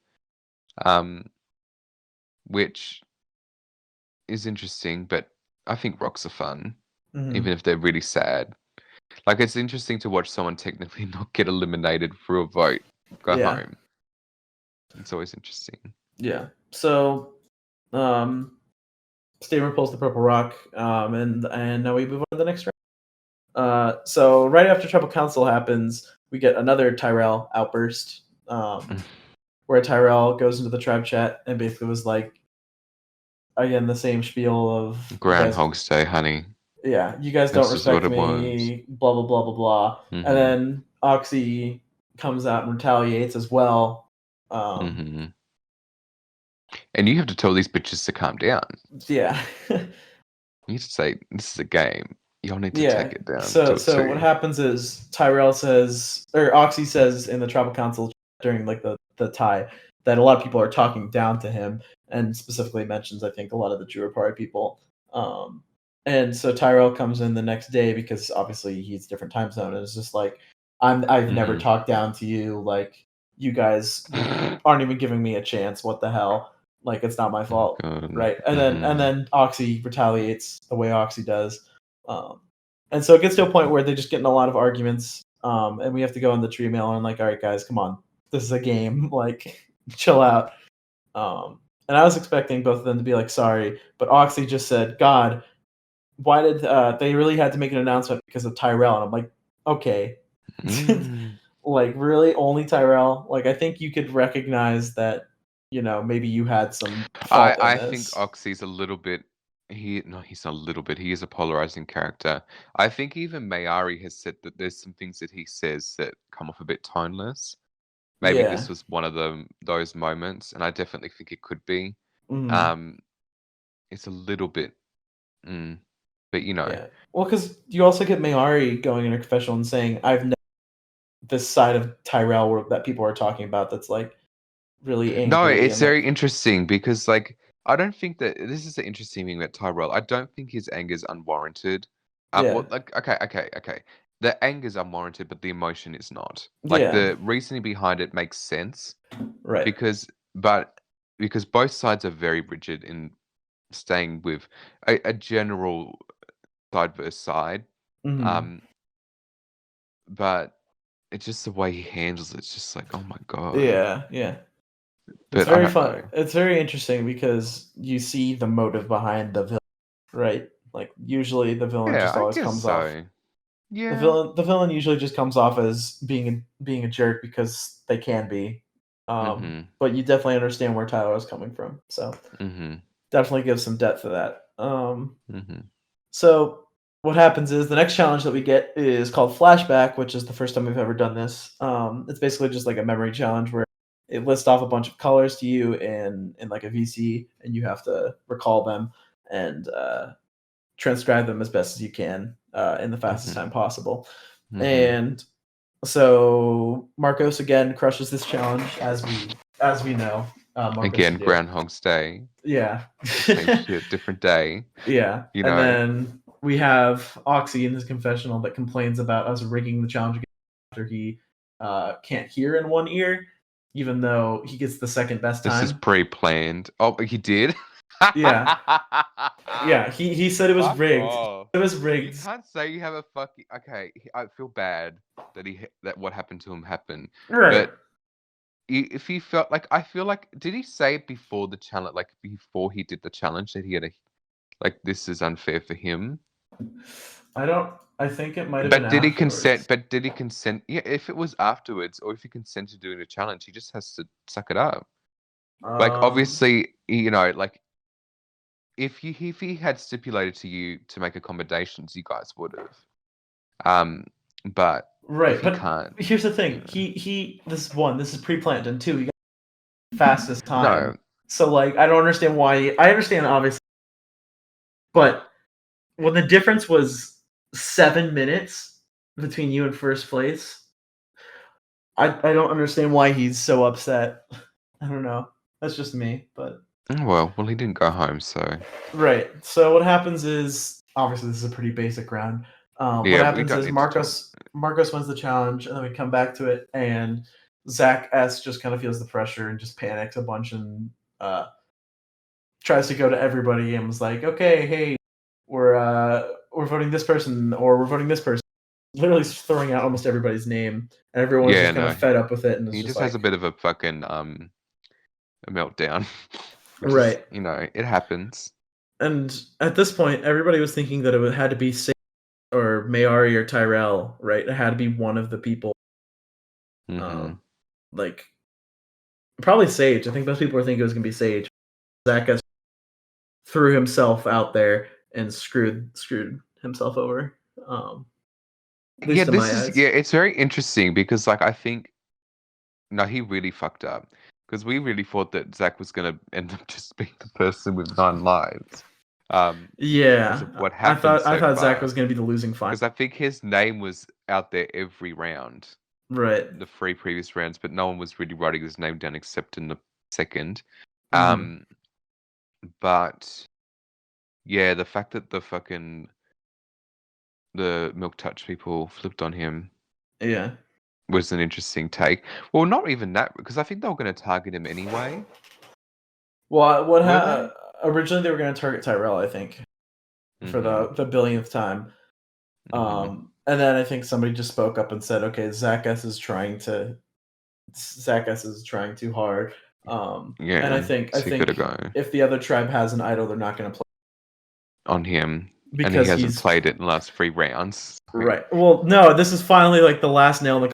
[SPEAKER 2] um, which is interesting. But I think rocks are fun,
[SPEAKER 1] Hmm.
[SPEAKER 2] even if they're really sad. Like it's interesting to watch someone technically not get eliminated through a vote, go
[SPEAKER 1] Yeah.
[SPEAKER 2] home. It's always interesting.
[SPEAKER 1] Yeah. So, um, Stamer pulls the purple rock, and now we move on to the next round. So right after Tribal Council happens, we get another Tyrell outburst, where Tyrell goes into the tribe chat and basically was like, again, the same spiel of you guys,
[SPEAKER 2] Groundhog's Day, honey.
[SPEAKER 1] yeah, you guys don't
[SPEAKER 2] This is what
[SPEAKER 1] respect
[SPEAKER 2] it was.
[SPEAKER 1] me, blah blah blah blah blah. And
[SPEAKER 2] Mhm.
[SPEAKER 1] then Oxy comes out and retaliates as well.
[SPEAKER 2] Mhm. And you have to tell these bitches to calm down.
[SPEAKER 1] Yeah.
[SPEAKER 2] You need to say, "This is a game. Y'all need to
[SPEAKER 1] Yeah.
[SPEAKER 2] take it down
[SPEAKER 1] So
[SPEAKER 2] to a
[SPEAKER 1] so what
[SPEAKER 2] 2."
[SPEAKER 1] happens is Tyrell says, or Oxy says in the tribal council during like the tie, that a lot of people are talking down to him, and specifically mentions I think a lot of the Jurapari people. Um, and so Tyrell comes in the next day because obviously he's different time zone, and it's just like I've never
[SPEAKER 2] Mhm.
[SPEAKER 1] talked down to you, like you guys aren't even giving me a chance. What the hell? Like it's not my
[SPEAKER 2] Oh
[SPEAKER 1] fault,
[SPEAKER 2] god.
[SPEAKER 1] right? And then and
[SPEAKER 2] Mhm.
[SPEAKER 1] then Oxy retaliates the way Oxy does. Um, and so it gets to a point where they just get in a lot of arguments, and we have to go in the tree mail and like, all right, guys, come on, this is a game, like, chill out. And I was expecting both of them to be like, sorry, but Oxy just said, God, why did they really had to make an announcement because of Tyrell? And I'm like, okay,
[SPEAKER 2] Mm.
[SPEAKER 1] like really only Tyrell? Like I think you could recognize that, maybe you had some fault in
[SPEAKER 2] I think
[SPEAKER 1] this.
[SPEAKER 2] Oxy's a little bit he's not a little bit. He is a polarizing character. I think even Mayari has said that there's some things that he says that come off a bit toneless. Maybe this
[SPEAKER 1] Yeah.
[SPEAKER 2] was one of those moments, and I definitely think it could be.
[SPEAKER 1] Mhm.
[SPEAKER 2] Um, it's a little bit, mm, but you know.
[SPEAKER 1] Yeah. Well, because you also get Mayari going in a confessional and saying, "I've known this side of Tyrell that people are talking about that's like really
[SPEAKER 2] No,
[SPEAKER 1] angry
[SPEAKER 2] it's
[SPEAKER 1] and
[SPEAKER 2] very
[SPEAKER 1] like,
[SPEAKER 2] interesting because, like, I don't think that this is the interesting thing about Tyrell. I don't think his anger is unwarranted.
[SPEAKER 1] yeah,
[SPEAKER 2] Well, like, okay. The anger is unwarranted, but the emotion is not. Like,
[SPEAKER 1] yeah,
[SPEAKER 2] the reasoning behind it makes sense
[SPEAKER 1] right,
[SPEAKER 2] because, but because both sides are very rigid in staying with a general side versus side.
[SPEAKER 1] hmm,
[SPEAKER 2] Um, but it's just the way he handles it. It's just like, oh my god.
[SPEAKER 1] yeah, yeah. It's
[SPEAKER 2] But I
[SPEAKER 1] very
[SPEAKER 2] don't
[SPEAKER 1] fun.
[SPEAKER 2] know.
[SPEAKER 1] It's very interesting because you see the motive behind the villain, right? Like usually the villain
[SPEAKER 2] Yeah,
[SPEAKER 1] just
[SPEAKER 2] I
[SPEAKER 1] always
[SPEAKER 2] guess
[SPEAKER 1] comes off.
[SPEAKER 2] so.
[SPEAKER 1] The
[SPEAKER 2] Yeah.
[SPEAKER 1] villain, the villain usually just comes off as being a jerk because they can be.
[SPEAKER 2] Mhm.
[SPEAKER 1] But you definitely understand where Tyler is coming from. So
[SPEAKER 2] Mhm.
[SPEAKER 1] definitely gives some depth to that.
[SPEAKER 2] Mhm.
[SPEAKER 1] So what happens is the next challenge that we get is called Flashback, which is the first time we've ever done this. It's basically just like a memory challenge where it lists off a bunch of colors to you in like a VC, and you have to recall them and transcribe them as best as you can in the fastest
[SPEAKER 2] Mhm.
[SPEAKER 1] time possible.
[SPEAKER 2] Mhm.
[SPEAKER 1] And so Marcos again crushes this challenge as we know Marcos
[SPEAKER 2] Again,
[SPEAKER 1] can do.
[SPEAKER 2] Groundhog's Day.
[SPEAKER 1] Yeah.
[SPEAKER 2] The same shit, different day,
[SPEAKER 1] Yeah,
[SPEAKER 2] you
[SPEAKER 1] and
[SPEAKER 2] know?
[SPEAKER 1] then we have Oxy in his confessional that complains about us rigging the challenge again after he can't hear in one ear, even though he gets the second best
[SPEAKER 2] This is
[SPEAKER 1] time.
[SPEAKER 2] pre-planned. Oh, he did?
[SPEAKER 1] Yeah, yeah. He said it was
[SPEAKER 2] Fuck
[SPEAKER 1] rigged.
[SPEAKER 2] off.
[SPEAKER 1] It was
[SPEAKER 2] You
[SPEAKER 1] rigged.
[SPEAKER 2] can't say you have a fucking... Okay, I feel bad that that what happened to him happened.
[SPEAKER 1] Right.
[SPEAKER 2] But if he felt like... I feel like... Did he say it before the challenge? Like, before he did the challenge that he had a... Like, this is unfair for him?
[SPEAKER 1] I don't. I think it might have been
[SPEAKER 2] But did he consent?
[SPEAKER 1] afterwards.
[SPEAKER 2] But did he consent? Yeah, if it was afterwards, or if he consented to doing a challenge, he just has to suck it up. Like,
[SPEAKER 1] Um,
[SPEAKER 2] obviously, like, if he had stipulated to you to make accommodations, you guys would have. But if
[SPEAKER 1] right.
[SPEAKER 2] he
[SPEAKER 1] But
[SPEAKER 2] can't,
[SPEAKER 1] here's the
[SPEAKER 2] you
[SPEAKER 1] thing.
[SPEAKER 2] know,
[SPEAKER 1] He. This is one. This is pre-planned, and two. He got the fastest time.
[SPEAKER 2] no,
[SPEAKER 1] So like, I don't understand why. I understand obviously, but when the difference was 7 minutes between you and first place, I don't understand why he's so upset. I don't know. That's just me, but
[SPEAKER 2] well, he didn't go home, so
[SPEAKER 1] right. So what happens is obviously this is a pretty basic round. What
[SPEAKER 2] yeah, we
[SPEAKER 1] happens
[SPEAKER 2] don't
[SPEAKER 1] is
[SPEAKER 2] need to talk.
[SPEAKER 1] Marcos wins the challenge, and then we come back to it, and Zach S just kind of feels the pressure and just panics a bunch and tries to go to everybody and was like, "Okay, hey, we're voting this person or we're voting this person." Literally throwing out almost everybody's name, and everyone's
[SPEAKER 2] Yeah,
[SPEAKER 1] just kind of
[SPEAKER 2] no,
[SPEAKER 1] fed up with it, and it's
[SPEAKER 2] he
[SPEAKER 1] just
[SPEAKER 2] just has a
[SPEAKER 1] like,
[SPEAKER 2] bit of a fucking a meltdown, which is,
[SPEAKER 1] right.
[SPEAKER 2] it happens.
[SPEAKER 1] And at this point, everybody was thinking that had to be Sage or Mayari or Tyrell, right? It had to be one of the people.
[SPEAKER 2] Mm-hmm.
[SPEAKER 1] Um, like probably Sage. I think most people were thinking it was gonna be Sage. Zach threw himself out there and screwed himself over. At
[SPEAKER 2] Yeah,
[SPEAKER 1] least in my eyes.
[SPEAKER 2] it's very interesting because, like, I think no, he really fucked up because we really thought that Zach was gonna end up just being the person with 9 lives, because
[SPEAKER 1] Yeah,
[SPEAKER 2] of what
[SPEAKER 1] I
[SPEAKER 2] happened
[SPEAKER 1] thought I
[SPEAKER 2] so
[SPEAKER 1] thought Zach
[SPEAKER 2] far.
[SPEAKER 1] was gonna be the losing final.
[SPEAKER 2] Because I think his name was out there every round,
[SPEAKER 1] Right.
[SPEAKER 2] the 3 previous rounds, but no one was really writing his name down except in the second.
[SPEAKER 1] Hmm.
[SPEAKER 2] Um, but yeah, the fact that the Milk Touch people flipped on him
[SPEAKER 1] Yeah.
[SPEAKER 2] was an interesting take. Well, not even that, because I think they were going to target him anyway.
[SPEAKER 1] Well,
[SPEAKER 2] Were they?
[SPEAKER 1] originally they were gonna target Tyrell, I think, for
[SPEAKER 2] Mm-hmm.
[SPEAKER 1] the billionth time.
[SPEAKER 2] Mm-hmm.
[SPEAKER 1] And then I think somebody just spoke up and said, "Okay, Zach S is trying too hard." And I
[SPEAKER 2] Yeah,
[SPEAKER 1] think
[SPEAKER 2] so he could have gone
[SPEAKER 1] if the other tribe has an idol, they're not going to play
[SPEAKER 2] on him, and he
[SPEAKER 1] because
[SPEAKER 2] hasn't
[SPEAKER 1] he's
[SPEAKER 2] played it in the last 3 rounds.
[SPEAKER 1] right. Well, no, this is finally like the last nail in the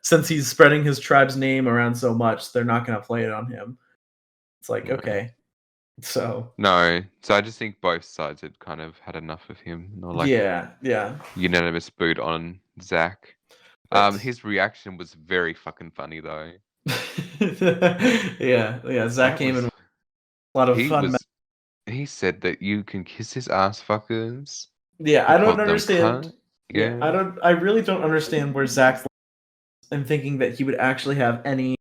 [SPEAKER 1] since he's spreading his tribe's name around so much, they're not going to play it on him. It's like,
[SPEAKER 2] No.
[SPEAKER 1] okay, so
[SPEAKER 2] No, so I just think both sides had kind of had enough of him. Or like
[SPEAKER 1] yeah,
[SPEAKER 2] unanimous boot on Zach.
[SPEAKER 1] right.
[SPEAKER 2] His reaction was very fucking funny though.
[SPEAKER 1] Yeah. Zach
[SPEAKER 2] That
[SPEAKER 1] came in
[SPEAKER 2] was
[SPEAKER 1] with a lot of
[SPEAKER 2] he
[SPEAKER 1] fun.
[SPEAKER 2] was he said that you can kiss his ass fuckers.
[SPEAKER 1] Yeah,
[SPEAKER 2] He
[SPEAKER 1] I don't
[SPEAKER 2] called them
[SPEAKER 1] understand.
[SPEAKER 2] cunt.
[SPEAKER 1] Yeah,
[SPEAKER 2] Yeah.
[SPEAKER 1] I really don't understand where Zach's and thinking that he would actually have any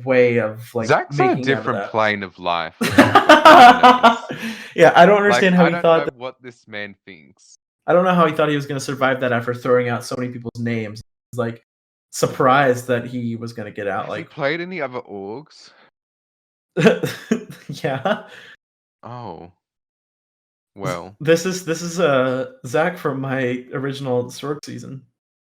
[SPEAKER 1] way of like
[SPEAKER 2] Zach's on a
[SPEAKER 1] making out of
[SPEAKER 2] different
[SPEAKER 1] that.
[SPEAKER 2] plane of life, if you've ever noticed.
[SPEAKER 1] Yeah, I don't
[SPEAKER 2] Like,
[SPEAKER 1] understand how
[SPEAKER 2] I
[SPEAKER 1] he
[SPEAKER 2] don't
[SPEAKER 1] thought
[SPEAKER 2] know
[SPEAKER 1] that.
[SPEAKER 2] what this man thinks.
[SPEAKER 1] I don't know how he thought he was going to survive that after throwing out so many people's names. He's like surprised that he was going to get out.
[SPEAKER 2] Has he
[SPEAKER 1] Like,
[SPEAKER 2] played any other orgs?
[SPEAKER 1] yeah.
[SPEAKER 2] Oh, well.
[SPEAKER 1] This is Zach from my original Sorg season.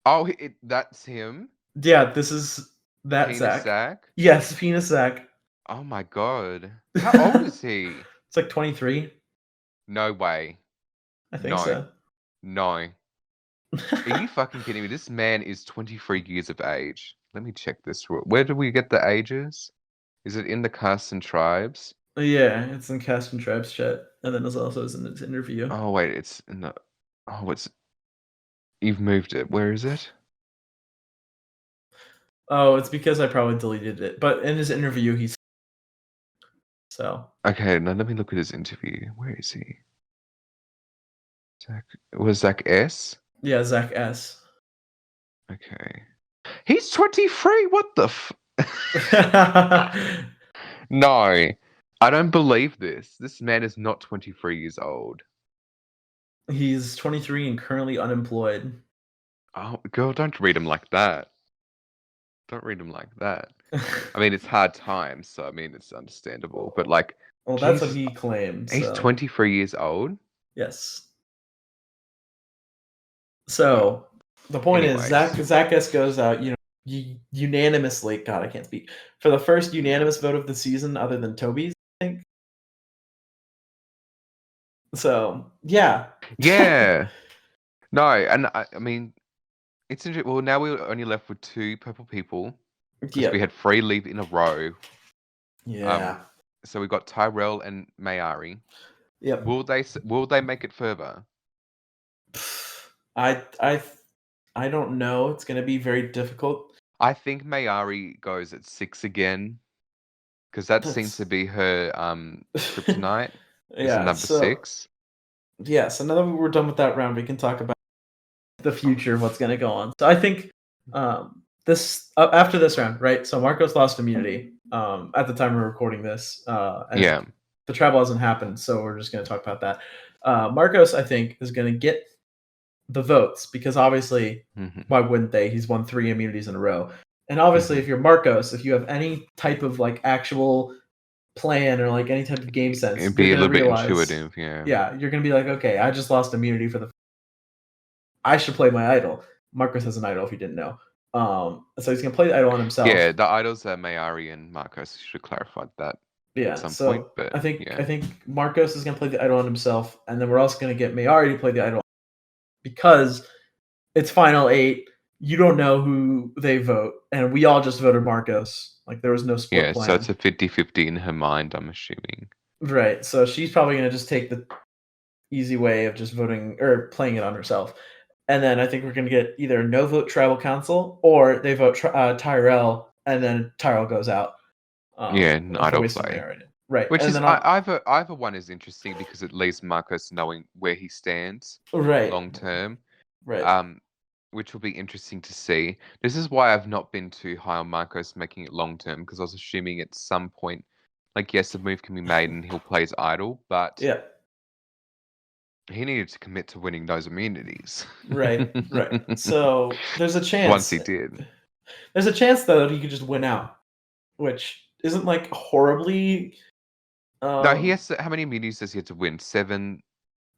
[SPEAKER 2] Oh, that's him?
[SPEAKER 1] Yeah, this is that
[SPEAKER 2] Penis
[SPEAKER 1] Zach.
[SPEAKER 2] Zach?
[SPEAKER 1] Yes, penis Zach.
[SPEAKER 2] Oh my god. How old is he?
[SPEAKER 1] It's like 23.
[SPEAKER 2] No way.
[SPEAKER 1] I think
[SPEAKER 2] No.
[SPEAKER 1] so.
[SPEAKER 2] No. Are you fucking kidding me? This man is 23 years of age. Let me check this. Where do we get the ages? Is it in the casts and tribes?
[SPEAKER 1] Yeah, it's in Cast and Tribes chat, and then it's also in its interview.
[SPEAKER 2] Oh, wait, it's in the... Oh, You've moved it. Where is it?
[SPEAKER 1] Oh, it's because I probably deleted it. But in his interview, he's so
[SPEAKER 2] Okay, now let me look at his interview. Where is he? Zach... Was Zach S?
[SPEAKER 1] yeah, Zach S.
[SPEAKER 2] Okay. He's 23? What the No, I don't believe this. This man is not 23 years old.
[SPEAKER 1] He's 23 and currently unemployed.
[SPEAKER 2] Oh, girl, don't read him like that. Don't read them like that. I mean, it's hard times, so I mean, it's understandable. But like,
[SPEAKER 1] Well, that's what
[SPEAKER 2] Jesus,
[SPEAKER 1] he claimed.
[SPEAKER 2] he's
[SPEAKER 1] So
[SPEAKER 2] 23 years old.
[SPEAKER 1] yes.
[SPEAKER 2] Well,
[SPEAKER 1] So the point is,
[SPEAKER 2] anyways,
[SPEAKER 1] Zach S goes out. Unanimously. God, I can't speak for the first unanimous vote of the season, other than Toby's. I think. So yeah.
[SPEAKER 2] yeah, no, and I mean, it's interesting. Well, now we're only left with two purple people because we
[SPEAKER 1] Yep.
[SPEAKER 2] had three leave in a row. Um,
[SPEAKER 1] Yeah.
[SPEAKER 2] so we got Tyrell and Mayari.
[SPEAKER 1] Yep.
[SPEAKER 2] Will they make it further?
[SPEAKER 1] I I I don't know. It's gonna be very difficult.
[SPEAKER 2] I think Mayari goes at 6 again because that seems
[SPEAKER 1] That's
[SPEAKER 2] to be her kryptonite. Is the
[SPEAKER 1] yeah.
[SPEAKER 2] number
[SPEAKER 1] So
[SPEAKER 2] 6?
[SPEAKER 1] yeah. So now that we're done with that round, we can talk about the future of what's gonna go on. So I think this after this round, right? So Marcos lost immunity at the time we're recording this, and
[SPEAKER 2] Yeah.
[SPEAKER 1] the travel hasn't happened, so we're just gonna talk about that. Marcos, I think, is gonna get the votes because obviously,
[SPEAKER 2] hmm
[SPEAKER 1] why wouldn't they? He's won 3 immunities in a row. And obviously,
[SPEAKER 2] hmm
[SPEAKER 1] if you're Marcos, if you have any type of like actual plan or like any type of game sense,
[SPEAKER 2] It'd
[SPEAKER 1] you're
[SPEAKER 2] be a
[SPEAKER 1] gonna
[SPEAKER 2] little bit
[SPEAKER 1] realize,
[SPEAKER 2] intuitive, yeah.
[SPEAKER 1] yeah, you're gonna be like, okay, I just lost immunity for the. I should play my idol. Marcos has an idol if you didn't know. So he's gonna play the idol on
[SPEAKER 2] Yeah,
[SPEAKER 1] himself.
[SPEAKER 2] the idols are Mayari and Marcos. Should have clarified that at
[SPEAKER 1] Yeah.
[SPEAKER 2] some point,
[SPEAKER 1] So
[SPEAKER 2] but
[SPEAKER 1] I
[SPEAKER 2] yeah.
[SPEAKER 1] think Marcos is gonna play the idol on himself, and then we're also gonna get Mayari to play the idol because it's final 8. You don't know who they vote, and we all just voted Marcos. Like there was no split
[SPEAKER 2] Yeah, so
[SPEAKER 1] plan,
[SPEAKER 2] it's a 50-50 in her mind, I'm assuming.
[SPEAKER 1] right? So she's probably gonna just take the easy way of just voting or playing it on herself. And then I think we're gonna get either no vote tribal council or they vote Tyrell, and then Tyrell goes out
[SPEAKER 2] Yeah, an
[SPEAKER 1] for
[SPEAKER 2] idol
[SPEAKER 1] wasting
[SPEAKER 2] play.
[SPEAKER 1] Mayor. Right,
[SPEAKER 2] Which
[SPEAKER 1] and
[SPEAKER 2] is
[SPEAKER 1] then on
[SPEAKER 2] either one is interesting because it leaves Marcos knowing where he stands
[SPEAKER 1] right,
[SPEAKER 2] long term.
[SPEAKER 1] right,
[SPEAKER 2] Um, which will be interesting to see. This is why I've not been too high on Marcos making it long term because I was assuming at some point, like yes, the move can be made and he'll play his idol, but
[SPEAKER 1] yeah,
[SPEAKER 2] he needed to commit to winning those immunities.
[SPEAKER 1] right. So there's a
[SPEAKER 2] Once
[SPEAKER 1] chance.
[SPEAKER 2] he did.
[SPEAKER 1] There's a chance though that he could just win out, which isn't like horribly.
[SPEAKER 2] No, he
[SPEAKER 1] Um,
[SPEAKER 2] has to, how many immunities does he have to win? 7,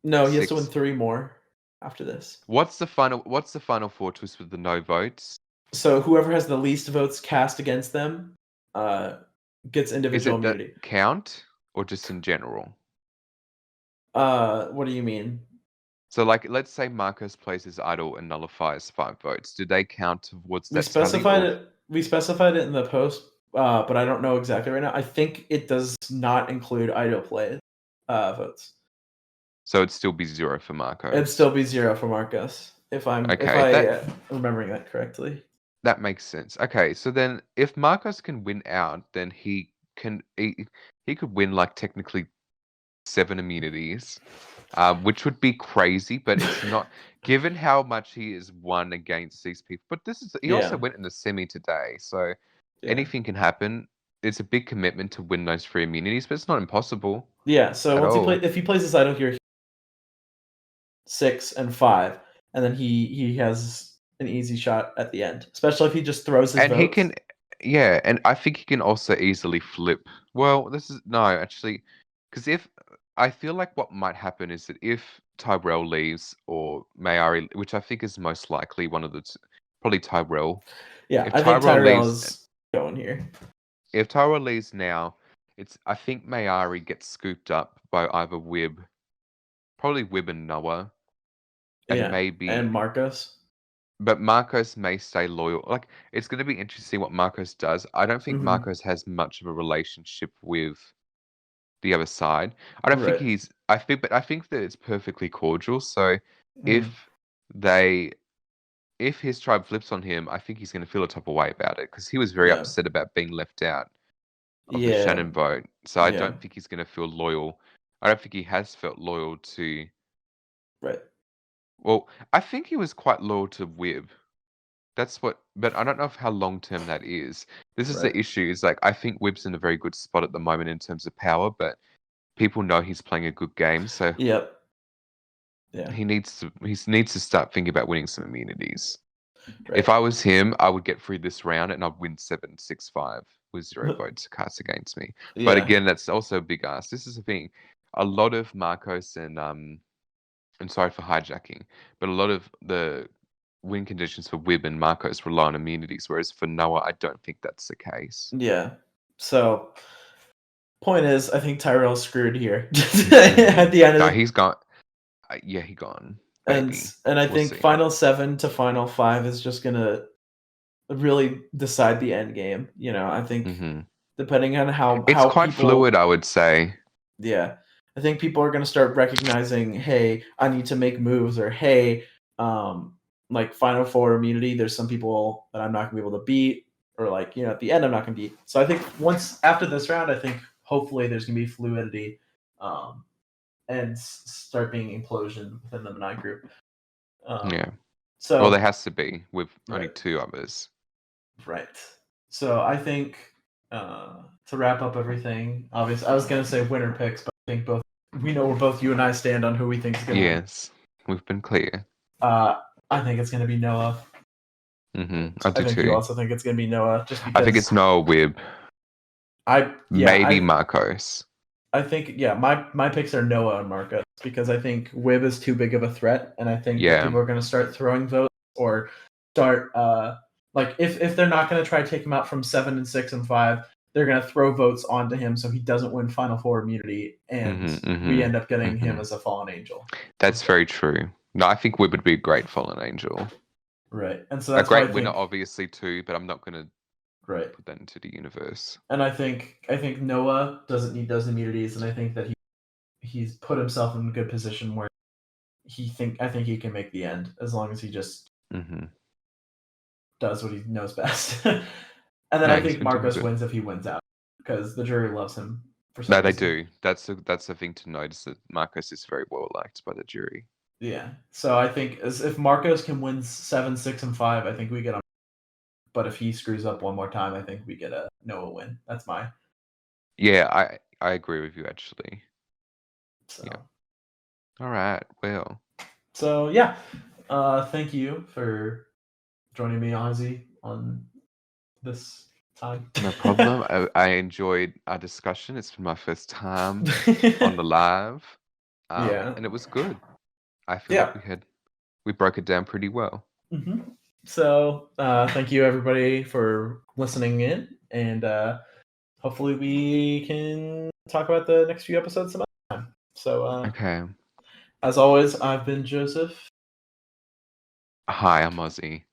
[SPEAKER 1] no, he has to win
[SPEAKER 2] 6.
[SPEAKER 1] 3 more after this.
[SPEAKER 2] What's the final four twist with the no votes?
[SPEAKER 1] So whoever has the least votes cast against them uh, gets
[SPEAKER 2] Is
[SPEAKER 1] individual
[SPEAKER 2] it that
[SPEAKER 1] immunity.
[SPEAKER 2] count or just in general?
[SPEAKER 1] What do you mean?
[SPEAKER 2] So, like, let's say Marcos plays his idol and nullifies 5 votes. Do they count towards
[SPEAKER 1] We
[SPEAKER 2] that tally,
[SPEAKER 1] specified
[SPEAKER 2] or
[SPEAKER 1] it. We specified it in the post, but I don't know exactly right now. I think it does not include idle play votes.
[SPEAKER 2] so it'd still be 0 for
[SPEAKER 1] It'd
[SPEAKER 2] Marcos?
[SPEAKER 1] still be 0 for Marcos if
[SPEAKER 2] Okay,
[SPEAKER 1] I
[SPEAKER 2] that
[SPEAKER 1] remembering that correctly.
[SPEAKER 2] that makes sense. Okay, so then if Marcos can win out, then he could win like technically 7 immunities, which would be crazy, but it's not given how much he has won against these people. But he also
[SPEAKER 1] Yeah,
[SPEAKER 2] went in the semi today, so
[SPEAKER 1] yeah,
[SPEAKER 2] anything can happen. It's a big commitment to win those 3 immunities, but it's not impossible
[SPEAKER 1] yeah. So
[SPEAKER 2] at all.
[SPEAKER 1] if he plays this idle here, 6 and 5, and then he has an easy shot at the end, especially if he just throws his
[SPEAKER 2] And he
[SPEAKER 1] votes.
[SPEAKER 2] can, yeah, and I think he can also easily flip. Well, this is no, actually, because if I feel like what might happen is that if Tyrell leaves or Mayari, which I think is most likely one of probably Tyrell.
[SPEAKER 1] Yeah,
[SPEAKER 2] If
[SPEAKER 1] I think
[SPEAKER 2] Tyrell
[SPEAKER 1] Tyrell
[SPEAKER 2] leaves,
[SPEAKER 1] is going here.
[SPEAKER 2] if Tyrell leaves now, I think Mayari gets scooped up by either probably Wib and Noah, and
[SPEAKER 1] Yeah,
[SPEAKER 2] maybe
[SPEAKER 1] and Marcos.
[SPEAKER 2] but Marcos may stay loyal. Like it's going to be interesting what Marcos does. I don't think
[SPEAKER 1] Hmm.
[SPEAKER 2] Marcos has much of a relationship with the other side. I don't think
[SPEAKER 1] Right.
[SPEAKER 2] he's. I think that it's perfectly cordial. So if
[SPEAKER 1] Mm.
[SPEAKER 2] they, if his tribe flips on him, I think he's going to feel a type of way about it because he was very
[SPEAKER 1] Yeah.
[SPEAKER 2] upset about being left out of the
[SPEAKER 1] Yeah.
[SPEAKER 2] Shannon vote. So I
[SPEAKER 1] Yeah.
[SPEAKER 2] don't think he's going to feel loyal. I don't think he has felt loyal to.
[SPEAKER 1] Right.
[SPEAKER 2] Well, I think he was quite loyal to Wib. But I don't know how long term that is. This is
[SPEAKER 1] Right.
[SPEAKER 2] the issue. Is like I think Wibb's in a very good spot at the moment in terms of power, but people know he's playing a good game, so
[SPEAKER 1] Yep. Yeah.
[SPEAKER 2] he needs to start thinking about winning some immunities. If I was him, I would get through this round and I'd win 7-6-5 with 0 votes cast against me. But
[SPEAKER 1] Yeah.
[SPEAKER 2] again, that's also a big ask. This is the thing. A lot of Marcos and sorry for hijacking, but a lot of the win conditions for Wib and Marcos rely on immunities, whereas for Noah, I don't think that's the case.
[SPEAKER 1] Yeah. So, point is, I think Tyrell's screwed here at the end of
[SPEAKER 2] No,
[SPEAKER 1] the
[SPEAKER 2] he's gone. Yeah, he gone.
[SPEAKER 1] and
[SPEAKER 2] Maybe.
[SPEAKER 1] and I
[SPEAKER 2] We'll
[SPEAKER 1] think
[SPEAKER 2] see.
[SPEAKER 1] final 7 to final 5 is just gonna really decide the end game. I think depending on
[SPEAKER 2] It's
[SPEAKER 1] how
[SPEAKER 2] quite
[SPEAKER 1] people
[SPEAKER 2] fluid, I would say.
[SPEAKER 1] Yeah. I think people are gonna start recognizing, hey, I need to make moves, or hey, like Final Four immunity, there's some people that I'm not gonna be able to beat, or like, at the end I'm not gonna beat. So I think once after this round, I think hopefully there's gonna be fluidity, and start being implosion within the Benign group.
[SPEAKER 2] Yeah.
[SPEAKER 1] So
[SPEAKER 2] Well, there has to be with only
[SPEAKER 1] Right.
[SPEAKER 2] 2 others.
[SPEAKER 1] Right. So I think to wrap up everything, obviously I was gonna say winner picks, but I think we know where both you and I stand on who we think is gonna win.
[SPEAKER 2] Yes, we've been clear.
[SPEAKER 1] I think it's gonna be Noah.
[SPEAKER 2] I
[SPEAKER 1] I
[SPEAKER 2] do
[SPEAKER 1] think you
[SPEAKER 2] too.
[SPEAKER 1] also think it's gonna be Noah, just because
[SPEAKER 2] I think it's Noah Wib, maybe
[SPEAKER 1] I
[SPEAKER 2] Marcos.
[SPEAKER 1] I think my picks are Noah and Marcus, because I think Wib is too big of a threat, and I think that
[SPEAKER 2] Yeah.
[SPEAKER 1] people are gonna start throwing votes, or start like if they're not gonna try to take him out from 7 and 6 and 5, they're gonna throw votes onto him so he doesn't win Final Four immunity, and we end up getting him as a fallen angel.
[SPEAKER 2] That's very true. No, I think Wib would be a great fallen angel.
[SPEAKER 1] Right, and so
[SPEAKER 2] A
[SPEAKER 1] that's why I
[SPEAKER 2] great winner,
[SPEAKER 1] think
[SPEAKER 2] obviously, too, but I'm not going to
[SPEAKER 1] right.
[SPEAKER 2] put that into the universe.
[SPEAKER 1] And I think Noah doesn't need those immunities, and I think that he's put himself in a good position where I think he can make the end, as long as he just does what he knows best. And then
[SPEAKER 2] No,
[SPEAKER 1] I
[SPEAKER 2] he's
[SPEAKER 1] think
[SPEAKER 2] been doing
[SPEAKER 1] Marcos
[SPEAKER 2] good.
[SPEAKER 1] wins if he wins out, because the jury loves him for some
[SPEAKER 2] No, they
[SPEAKER 1] reason.
[SPEAKER 2] do. That's the thing to notice, that Marcos is very well liked by the jury.
[SPEAKER 1] Yeah. So I think if Marcos can win 7, 6, and 5, I think we get on. But if he screws up one more time, I think we get a Noah win. That's my.
[SPEAKER 2] Yeah, I agree with you, actually.
[SPEAKER 1] So.
[SPEAKER 2] Yeah. All right. Well.
[SPEAKER 1] So yeah, thank you for joining me, Ozzy, on this time.
[SPEAKER 2] No problem. I enjoyed our discussion. It's been my first time on the live.
[SPEAKER 1] Yeah.
[SPEAKER 2] And it was good. I feel like we broke it down pretty well.
[SPEAKER 1] So thank you everybody for listening in, and hopefully we can talk about the next few episodes some other time. So
[SPEAKER 2] Okay.
[SPEAKER 1] As always, I've been Joseph.
[SPEAKER 2] Hi, I'm Ozzy.